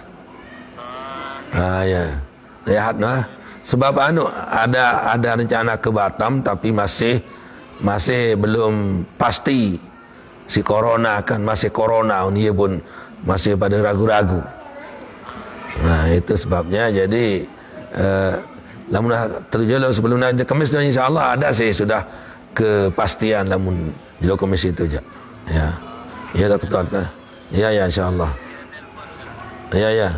Ya. Lihat nah. Sebab ada rencana ke Batam tapi masih belum pasti. Si corona kan masih corona, dia pun masih pada ragu-ragu. Nah, itu sebabnya jadi lamun terjadi sebelum nanti Kamis dan insya-Allah ada sih sudah kepastian lamun jelo Kamis itu aja. Ya. Ya tak betul kan? Ya insya-Allah. Ya.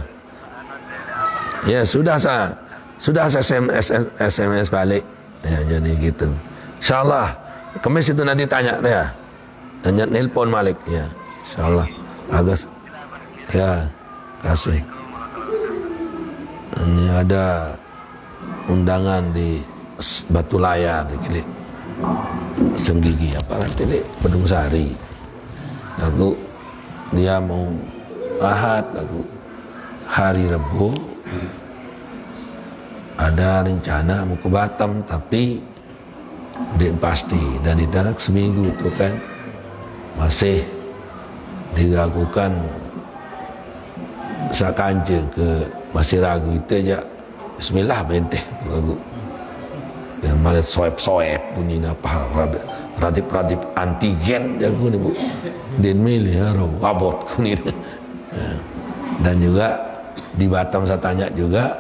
Ya sudah saya SMS balik. Ya jadi gitu. Insya-Allah Kamis itu nanti tanya ya. Tanya nelpon Malik ya. Insya-Allah. Bagus. Ya. Kasih. Ini ada undangan di Batu Layar di Kili Senggigi apa nanti di Bedung Sari. Lagu dia mau Ahad, lagu hari Rabu ada rencana mau ke Batam tapi tidak pasti dan di dalam seminggu itu kan masih diragukan sakanje ke masih ragu itu aja. Bismillah benteh lagu yang malah soep bunyi apa radip antigen jago nih bu dan milih haro abot kuning. Dan juga di Batam saya tanya juga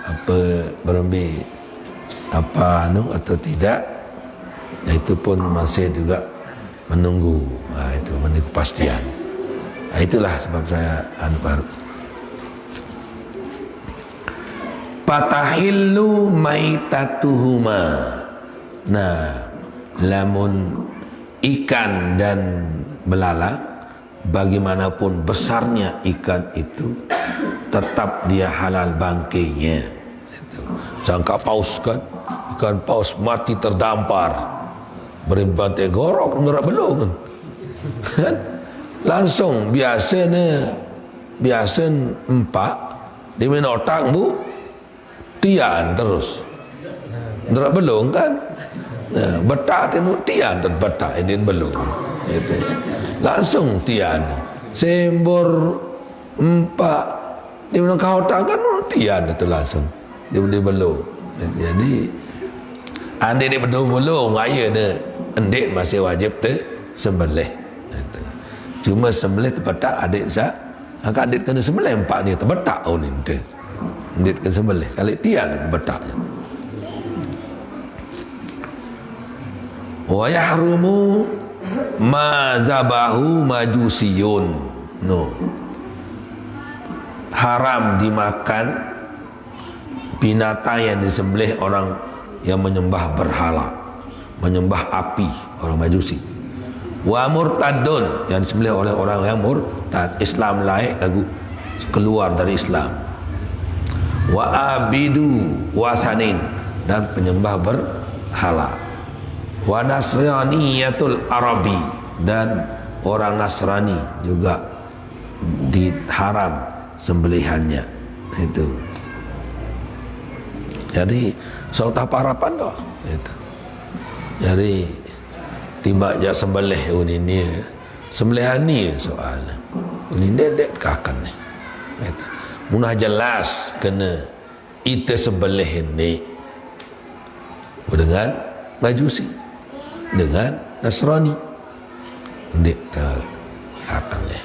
apa berembi apa atau tidak, itu pun masih juga menunggu. Itu menunggu kepastian. Itulah sebab saya baru patahillu maitatuhuma. Nah, lamun ikan dan belalang, bagaimanapun besarnya ikan itu, tetap dia halal bangkainya. Sangka paus kan, ikan paus mati terdampar, berimbantai gorok ngerak belum kan? Langsung biasanya empak di menotang bu tian terus ngerak belum kan? Nah, betak tinu tian dan betak ini belum itu langsung tian sembor empak di mana kau tak kan tian itu langsung dia belum. Jadi ande dia belum ngaya dia endik masih wajib sembelih. Cuma sembelih terbetak adik sah angkat adik kena sembelih empat ni terbetak ni tu adik kena sembelih kali tian betaknya. Wa yahrumu ma zabahu majusiyun. Haram dimakan binatang yang disembelih orang yang menyembah berhala, menyembah api, orang Majusi. Wa murtadun, yang disembelih oleh orang yang murtad, Islam lain lagu keluar dari Islam. Wa abidu wasanin, dan penyembah berhala. Wa nasraniyatul arabi, dan orang Nasrani juga diharam sembelihannya. Itu jadi soal parapan kok itu. Jadi tiba aja sembelih ini sembelihan ni soal ini dedek kakan ni itu munah jelas kena itu sembelih ini dengan Majusi dengan Nasrani dek akan ni.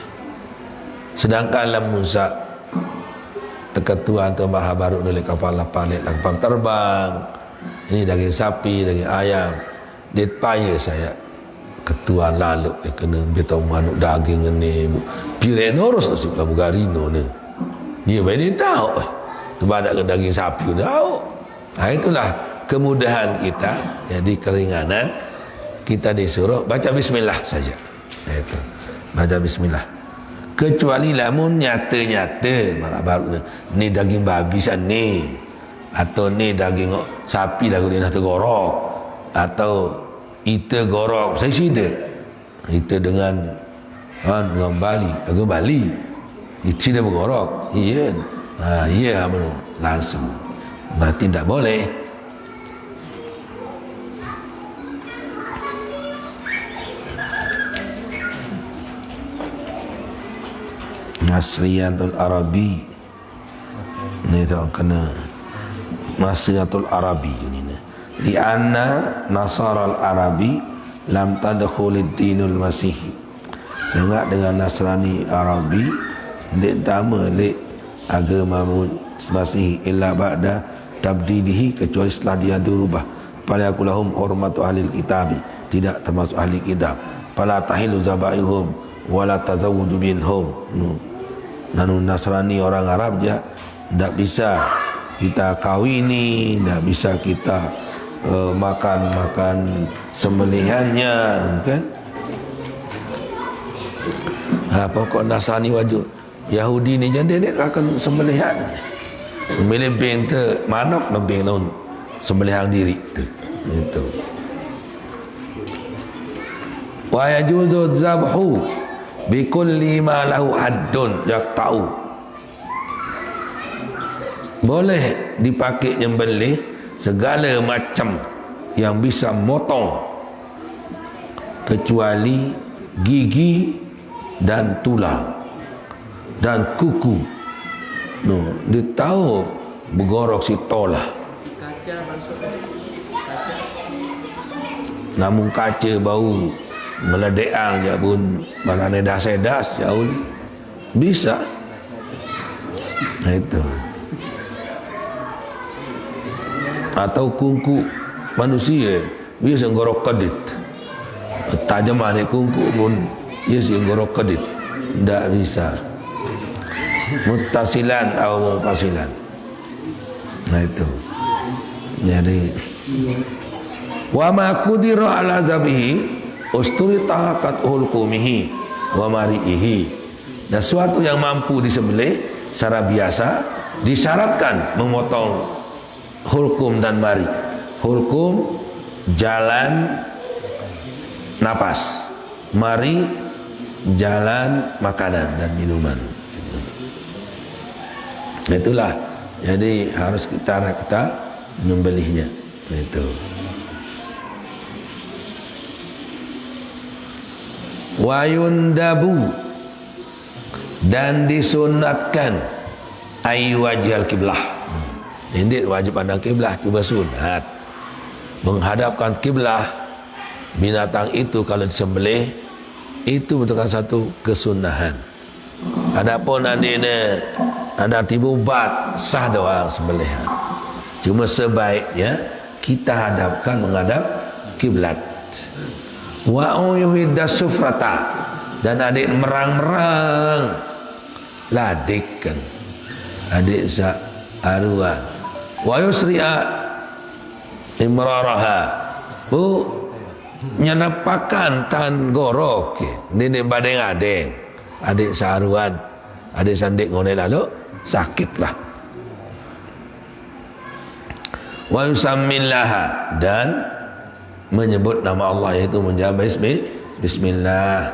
Sedangkan lamun sa teketuan tu marha baru dari kapal palit kapal terbang ini daging sapi daging ayam dit payah saya ketua lalu kena betong manuk daging ni pirenorus tu sik labu garino ni dia bani tahu sebab ada daging sapi tahu. Itulah kemudahan kita, jadi keringanan kita disuruh baca bismillah saja. Itu baca bismillah. Kecuali lamun nyata-nyata marak baru ni daging babi ni atau ni daging sapi lagu ni nak tergorok atau ita gorok saya sida ita dengan Bali lagu Bali ita dah bergorok iya Ya langsung. Berarti tidak boleh. Nasriyatul Arabi ni tak kena Nasriyatul Arabi ni li anna Nasaral Arabi lam tadkhulid dinul Masihi. Sangat dengan Nasrani Arabi dek tama lek agama Masihi illa ba'da tabdilihi, kecuali setelah dia dirubah. Fala yakulahum hurmatu ahli kitab, tidak termasuk ahli kitab. Fala tahilu zabaihum wala tazawwudu minhum. Nanu Nasrani orang Arab je tak bisa kita kawini, tak bisa kita makan sembelihannya, kan? Pokok Nasrani wajib Yahudi ni jadi dia akan sembelihan. Melebeng ke manok lebih non sembelihan diri tu. Itu. Wa yajuzu zabhu bikulli ma lahu haddun yaqta'u. Boleh dipakai nyembelih segala macam yang bisa motong kecuali gigi dan tulang dan kuku. Dia tahu bergorok si tolah. Kaca maksudnya. Kaca. Namun kaca bau meledeang je pun balane dah sedas jauh ni bisa. Itu. Atau kuku manusia biasa gorok kedit. Tajam ni kuku pun biasa gorok kedit. Tak bisa. Muttasilan atau munfasilan. Itu. Jadi wa ma qudira ala zabihi usturi tahakat hulkumihi wa mari'ihi. Dan sesuatu yang mampu disembelih secara biasa disyaratkan memotong hulkum dan mari. Hulkum jalan napas, mari jalan makanan dan minuman. Itulah. Jadi harus kita menyembelihnya. Itu. Wayundabu, dan disunatkan ayu wajhal kiblah. Ini wajib pandang kiblah, cuma sunat menghadapkan kiblah. Binatang itu kalau disembelih itu merupakan satu kesunahan. Adapun ada tibubat sah doa sembelihan. Cuma sebaiknya kita hadapkan menghadap kiblat. Wa uyuhidas sufrata, dan adik merang-merang ladik kan, adik sa aruan. Wa yusri'a imraraha, bu nyenapakan tan gorok nini badeng adeng adik sa aruan, adik sandik ngone lalu sakitlah. Wa yusammillaha, dan menyebut nama Allah, yaitu menjabai bismillah.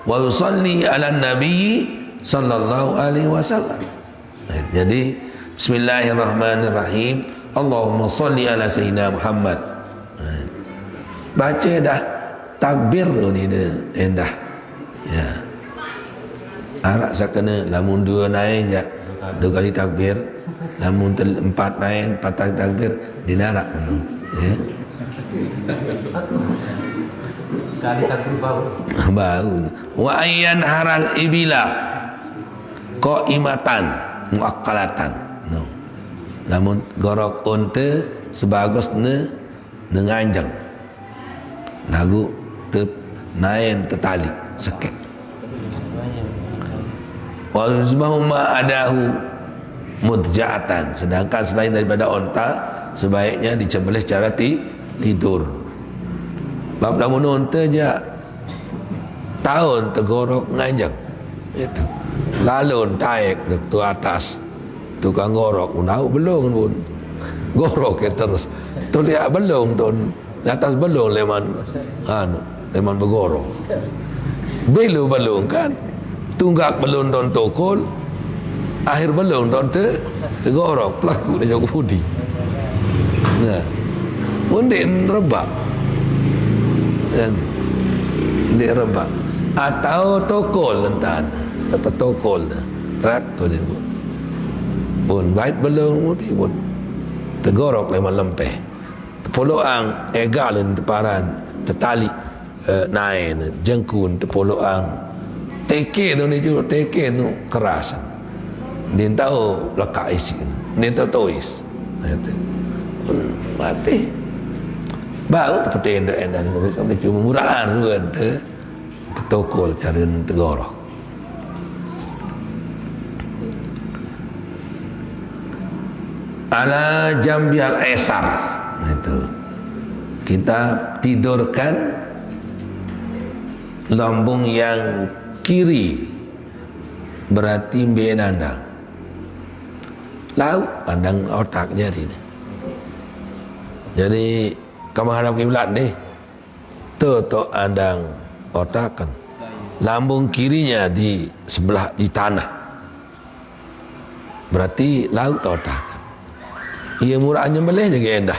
Wa yusalli ala nabi sallallahu alaihi wasallam. Jadi bismillahirrahmanirrahim, Allahumma salli ala sayyidina Muhammad. Baca dah takbir ni dah. Ya. Arak sakana lamun dua naik je, dua kali takbir. Lamun empat naik, empat takbir dinarak. Ya. Sekali takbir bau. Wa ayyan haral ibila qaimatan muakkalatan. No. Namun gorok unta sebagusnya nenganjang. Lagu nain tertali sekek. Wa yuzbahu ma adahu mudja'atan, sedangkan selain daripada unta sebaiknya disembelih cara tidur. Bab lamun unta je tahun tergorok nganjang itu lalun taik tu atas tukang gorok unau belum pun gorok ke terus tu lihat belum tu atas belum leman leman bergorok belum kan tunggak belum don tokol akhir belum tak tergorok pelaku dia jauh kemudi. Nah, mungkin rebak dan dia rebak atau tokol lentan dapat tokol trak tu dia pun baik belum mudi pun tergorok leman lempeh terpoloang egalin teparan tertali naik jengkun terpoloang teke tu ni juga teke tu keras dia tahu lekak isi dia tahu tois mati baru seperti endak kami cuma murahan juga tu tokol cara tergorok. Ala jambial esar itu kita tidurkan lambung yang kiri berarti benandang lalu pandang otaknya ini jadi kamu hadap kiblat deh tuh andang otak kan lambung kirinya di sebelah di tanah berarti laut otak. Ia murahnya meleh je endah.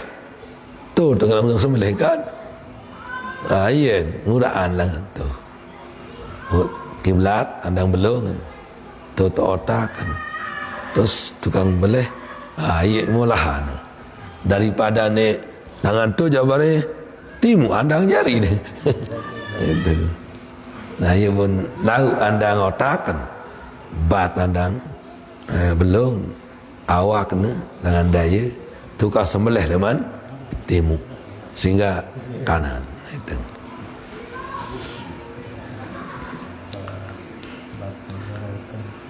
Tu tengah orang sembelih kan. Iya murahan lah tu. Kiblat andang belung. Tu otak kan. Terus tukang beleh. Iya mulahan. Daripada ni tangan tu jabare timu andang jari ni. Itu. Nah ia pun lauk andang otak kan. Bat andang belung. Awak kena dengan daya tukar sembelih leman timur sehingga kanan itu.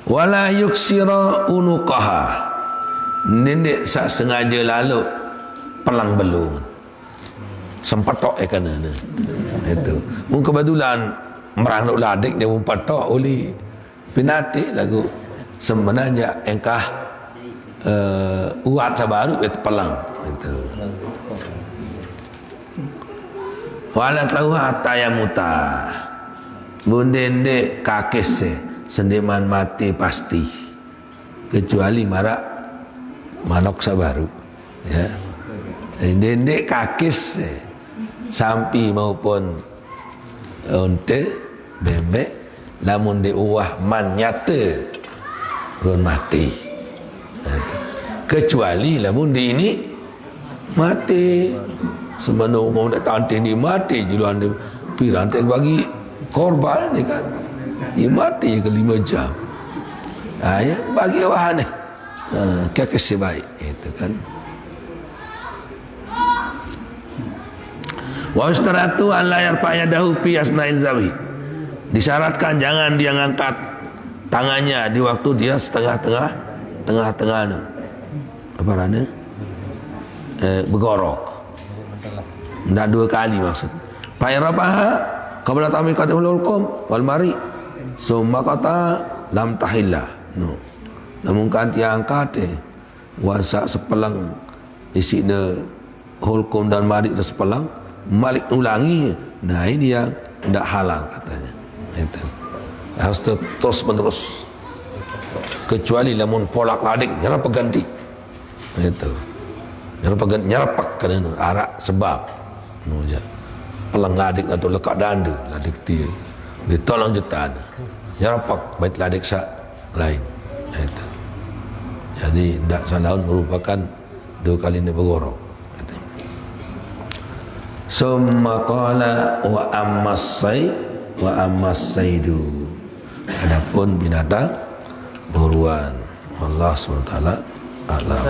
Wala yuksira unuqaha nindek sak sengaja lalu pelang belung sempetok kena itu mung kebetulan merang ladik dia mempetok oleh pinati lagu sebenarnya engkah uat sabaru itu pelang itu wala tahu atayamuta bundende kakis sendiman mati pasti kecuali marak manok sabaru ya dende kakis sampi maupun unte bebek lamun di uah man nyata run mati kecuali lamun di ini mati sebenarnya mau nak tanti ni mati juluan dia pirantai bagi korban ni kan dia mati ke 5 jam ya bagi wahana kekasih baik itu kan wa ustaratu an la yarfa yadahu fi asna'il zawi disyaratkan jangan dia ngangkat tangannya di waktu dia tengah-tengah apa rana bergorok ndak 2 kali maksud fa rafaha qabla tamiqatul hukum wal mari summa qata lam tahilla no namun kan dia angkat wasa sepelang isina hukum dan mari sepelang malik ulangi nah ini yang ndak halal katanya itu harus terus menerus kecuali lamun polak ladik nyerap peganti itu nyerapak kena arak sebab pelang ladik atau lekat danda ladik dia ditolong jutaan nyerapak baik ladik sak lain itu jadi tidak salah merupakan 2 kali ini bergorok itu. Summa qala wa ammas saidu adapun binatang buruan Allah SWT alam.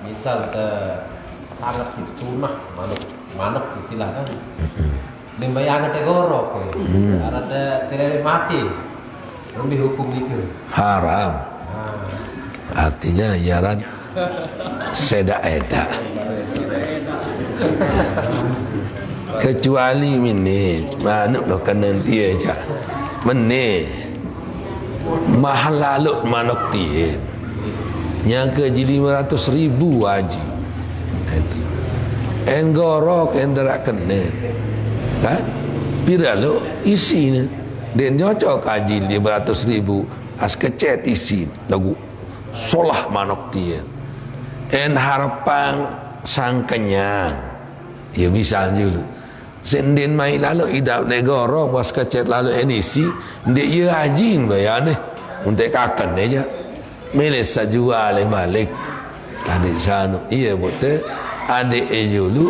Misal sangat ditunah manuk istilahnya membayangkan tegorok ada tidak mati lebih hukum itu haram artinya yaran seda eda kecuali mini manuk lo kena dia aja meni mahal lalu manuk dia yang ke 500,000 wajib itu enggorok enderak kena kan pira lo isi ni dia nyocok haji 500,000 as kecet isi lagu solah manok dia en harapan sang kenyang ya misalnya dulu sendin mai lalu idap negara was kecet lalu enisi ndek ye hajin bayan deh untuk kakan aja milik sajual balik adik sanu iya betul adik dulu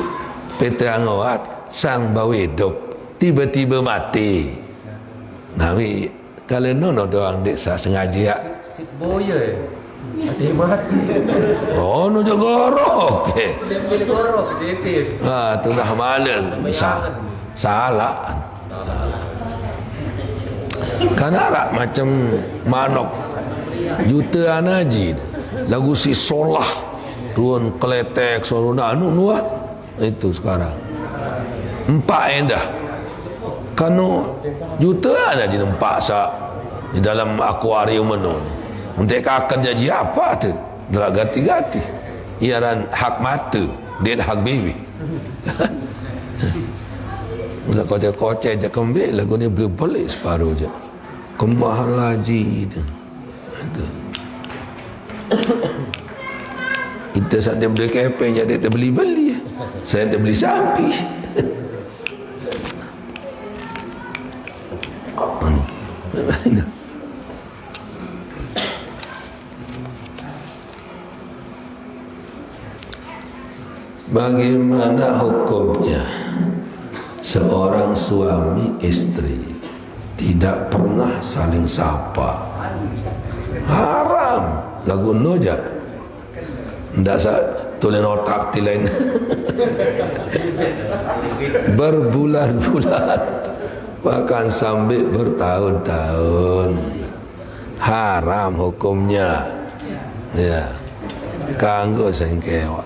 peterangawat sang bawa hidup tiba-tiba mati nabi kalau nono doang desa sengaja Sik boye. Aji mati. oh no jogoro okey Dia pilih gorok JP. tu dah mana salah kan arak macam manok jutaan haji lagu si solah ruan keletek soruna anu nuah itu sekarang empat endah kanu jutaan haji nampak sa di dalam akuarium anu untuk akan jadi apa tu dah ganti-ganti iaran hak mata dia hak baby kocek-kocek je kembali lagu ni boleh pelik separuh je kemahal haji tu itu kita saat dia beli kepeng jadi kita beli-beli saya tak beli sapi bagaimana hukumnya seorang suami istri tidak pernah saling sapa haram lagu noja ndak sa tulen otak tilain berbulan-bulan bahkan sampai bertahun-tahun haram hukumnya ya kanggo sengkewa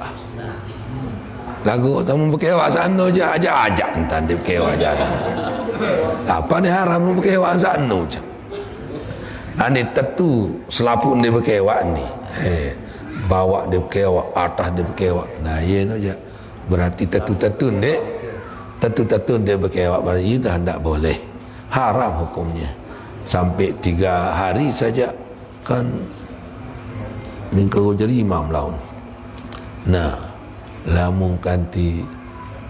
lagu tamu berkewa sana je ajak entar dia berkewa jalan apa ni haram berkewa sana je ani tentu selapun dia berkewa ni bawa dia berkewa atas dia berkewa nah ye no je berarti tentu dia berkewa berarti ia dah tak boleh haram hukumnya sampai 3 hari saja kan ni kau jadi imam laun nah lamun kanti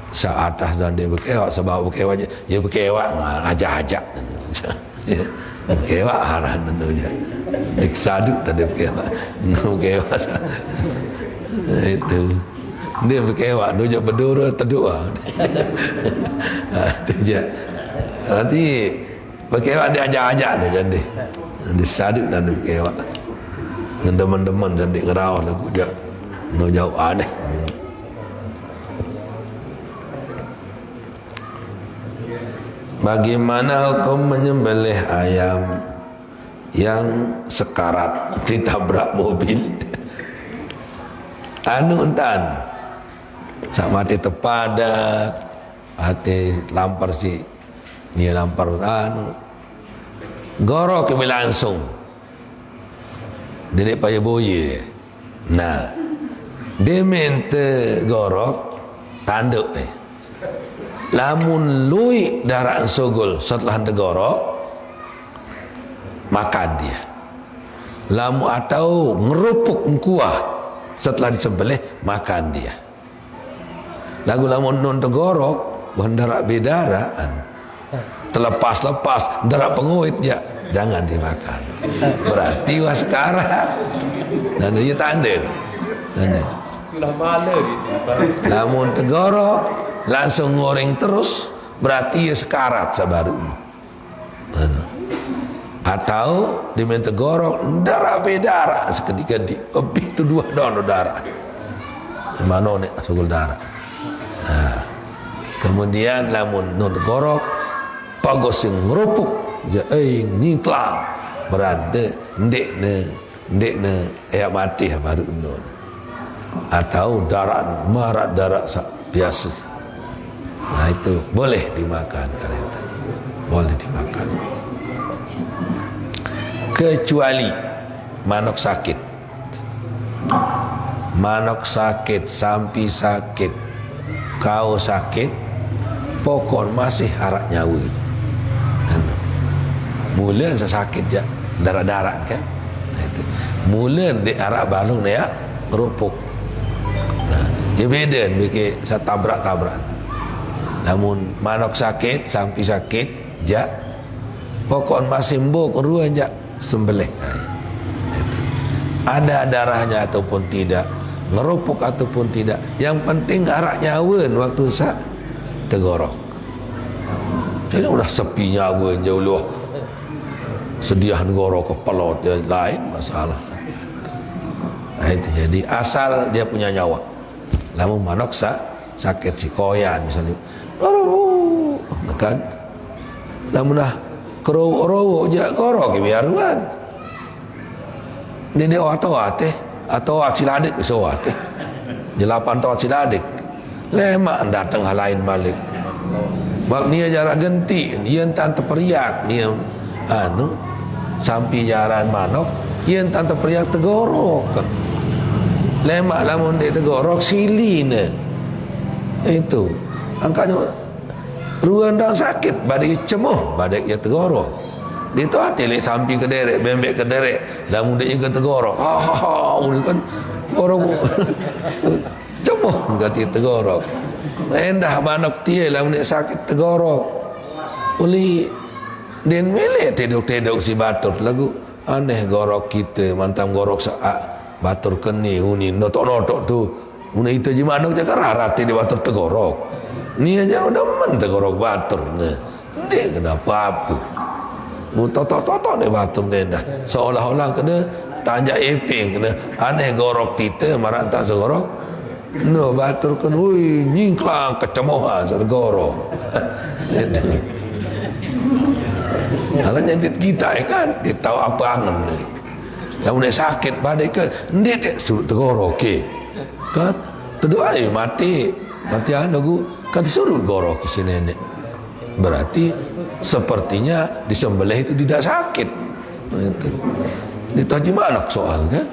sa atas dan dia berkewa sebab berkewa je dia berkewa ajak-ajak berkewa haram tentunya diksaduk tadi berkewa berkewa itu dia berkewa dia berdua terdua itu je nanti berkewa dia ajak-ajak dia jadi disaduk dan berkewa dengan teman-teman cantik ngerau lagu je no jauh aneh bagaimana hukum menyembelih ayam yang sekarat ditabrak mobil anu entan sak mati tepadak hati lampar si dia lampar anu gorok kami langsung dia payah boye nah dia minta gorok tanduk lamun lui darah sogol setelah tegorok makan dia lamu atau ngerupuk kuah setelah disembelih makan dia lagu lamun non tegorok darah bedaraan terlepas darah penguit ya jangan dimakan berarti waskara dan dia tanda itulah mala di sini lamun tegorok langsung ngoreng terus berarti ya sekarat sabaru atau diminta gorok darah bedara seketika di lebih itu 2 dono darah mana nih sugul darah nah, kemudian lamun non gorok pagos yang ngerupuk ya niklah berarti ndek ne ya mati baru non atau darah marat darah biasa nah itu boleh dimakan kalau itu boleh dimakan kecuali manok sakit sampai sakit kau sakit pokok masih harak nyawa mula sakit je darat-darat kan. Itu mula di Arab balung dia kerupuk. Nah, dia beda bikin tabrak-tabrak. Namun manok sakit, sampai sakit, jak pokok masih mbok ruan jak sembelih. Nah, itu. Ada darahnya ataupun tidak, ngerupuk ataupun tidak, yang penting arak nyawan waktu sak tegorok. Jadi udah sepi nyawa jauh luah. Sediah gorok kepala dia lain masalah. Nah, itu jadi asal dia punya nyawa. Lamun manok sakit si koyan misalnya. Kan. Lamun dah kerowo-rowo jak gorok biaruan. Jadi atau ciladik bisa wate. Jelapan tahu ciladik. Lemak datang hal lain balik. Bab dia jarak genti, dia entan terperiak, dia sampai jaran manok, dia entan terperiak tegorok. Lemak lamun dia tegorok silina. Itu. Angkanya ruan dah sakit, badik cemuh, badik dia tegorok. Dia tu hati lek sampai ke derek, bembek ke derek, lamun dia ke tegorok. Ini kan gorok. Cemuh ganti tegorok. Endah manok dia lamun dia sakit tegorok. Uli den melek tedok-tedok si batur lagu aneh gorok kita mantam gorok saat batur keni uni notok-notok tu. Uni itu je manok je kararati di batur tegorok. Ni aja udah men tegorok batur. Nah, dia kenapa apa? Toto-toto ni batur dia dah. Seolah-olah kena tanja eping kena aneh gorok kita marah tak segorok. No batur kan ui nyingklang kecemohan segorok. Kalau nyedit kita kan dia tahu apa angen ni. Lamun dia sakit badai ke dia tak suruh tegorok ke. Kan terdoa mati anu kan suruh gorok si nenek. Berarti sepertinya disembelih itu tidak sakit. Itu. Itu haji manak soal kan.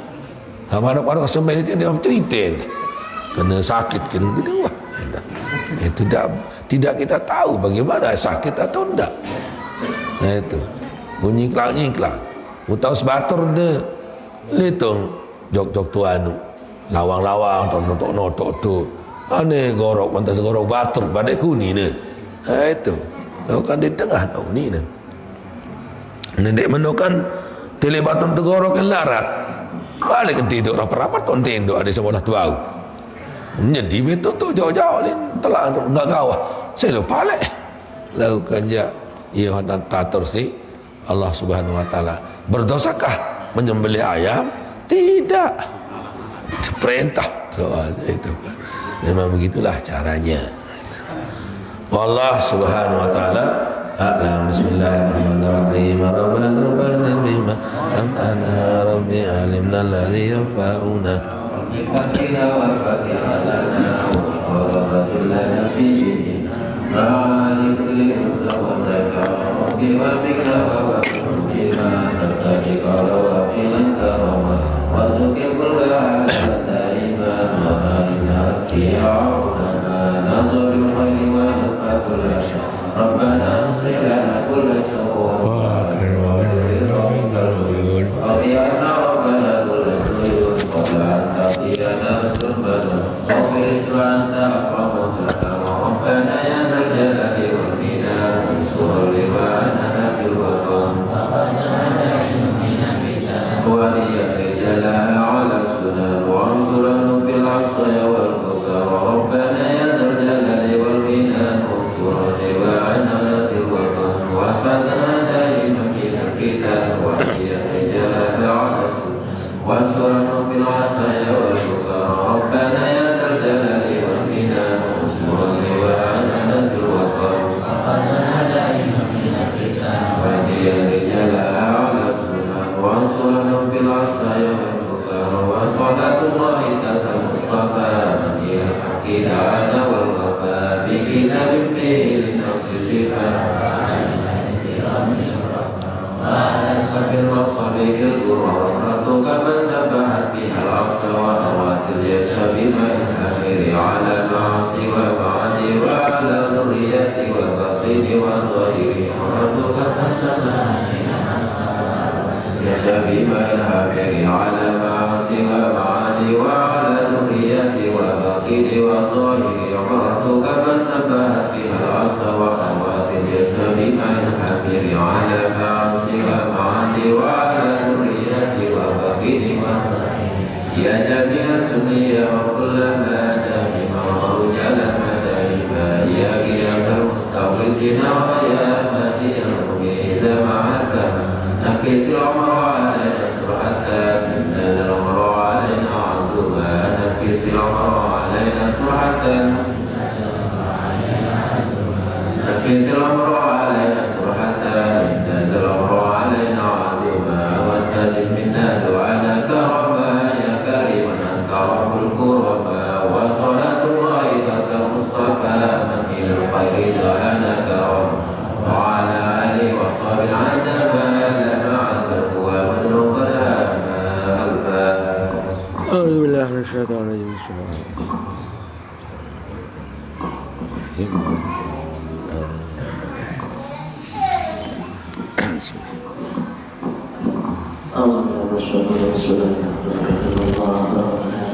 Manak-manak sembelih itu dia cerita. Kena sakit kena wah. Itu tidak kita tahu bagaimana sakit atau tidak. Nah itu nyingklang. Tahu sebatur dia litung jok-jok tuanu lawang-lawang atau notok-notok tu aneh gorok pantas gorok batur badai kuni ni. Nah itu lalu kan di tengah tahu ni ni nenek menukan tele batur tegorok kan larat balik tidur rapat-rapat ton tendok ada sebelah tuau jadi betul tu jauh-jauh ni telah enggak gawah saya lupa leh lalu kan ya ia hantar tatur si Allah Subhanahu wa taala berdosakah menyembelih ayam? Tidak. Perintah soal itu. Memang begitulah caranya. Wallah Subhanahu wa taala a'lam. Bismillahirrahmanirrahim. Rabbana bima amtana rabbi alimna alladhi yanfa'una fakina wa fakina lana wa rahmatul lana fi dinina ma'alik li musawataka rabbi wa fikna wa bima nattaqika wa filan karama wa zukil kullah daima wa atina ti'auna nazul khayri wa nufa kulla syar rabbana asri lana kulla syukur wa akhirna rabbana kulla syuyun wa la taqiyana surbana wa fi'tu anta akramu salam rabbana ya dzal jalali wal minam surri wa anana bil waqam wa ya jalala ala sunan wa ansurana fil asya wal qadar rabbana ya dzal jalali wal minam surri wa anana bil waqam wa fatana daima kita wa ya jalala ala sunan wa ansurana fil asya wal qadar rabbana ya dzal jalali wal minam surri wa anana bil waqam wa fatana daima kita wa ya jalala ala sunan wa ansurana fil asya wal qadar wa salatullahi tasal mustafa ya hakina wal wafa bi kitabin fihi nafsika sabir wa sabir ratuka basabahat fiha al-aqsa wa awatil yashabi ma'il ala ma'asi wa ba'di wa ala dhurriyati wa batini wa dhahiri ratuka basabahat fiha al-aqsa الآخر على معاصي ومعاني وعلى ذرية وبقيل وطاهر عمرتك ما سبحت فيها العصا وأصوات اليسر مع الحمير على معاصي ومعاني وعلى ذرية وبقيل وطاهر يا جميع سنية وكل ما دائم ورجال المدائم يا قياس المستغيثين ويا مهدي المبيد معك نكس العمر علينا حتى تنتهي العمر علينا عدوها نكس العمر علينا حتى نكس العمر علينا حتى تنتهي العمر علينا عدوها واستجب منا دعانا كرما يا كريم انت رب الكرماء وصلاة الله تسر مصطفى من الى الخير دعانا كرما وعلى اله وصحبه عندما أعوذ بالله من الشيطان الرجيم بسم الله أعوذ بالله من الشيطان الرجيم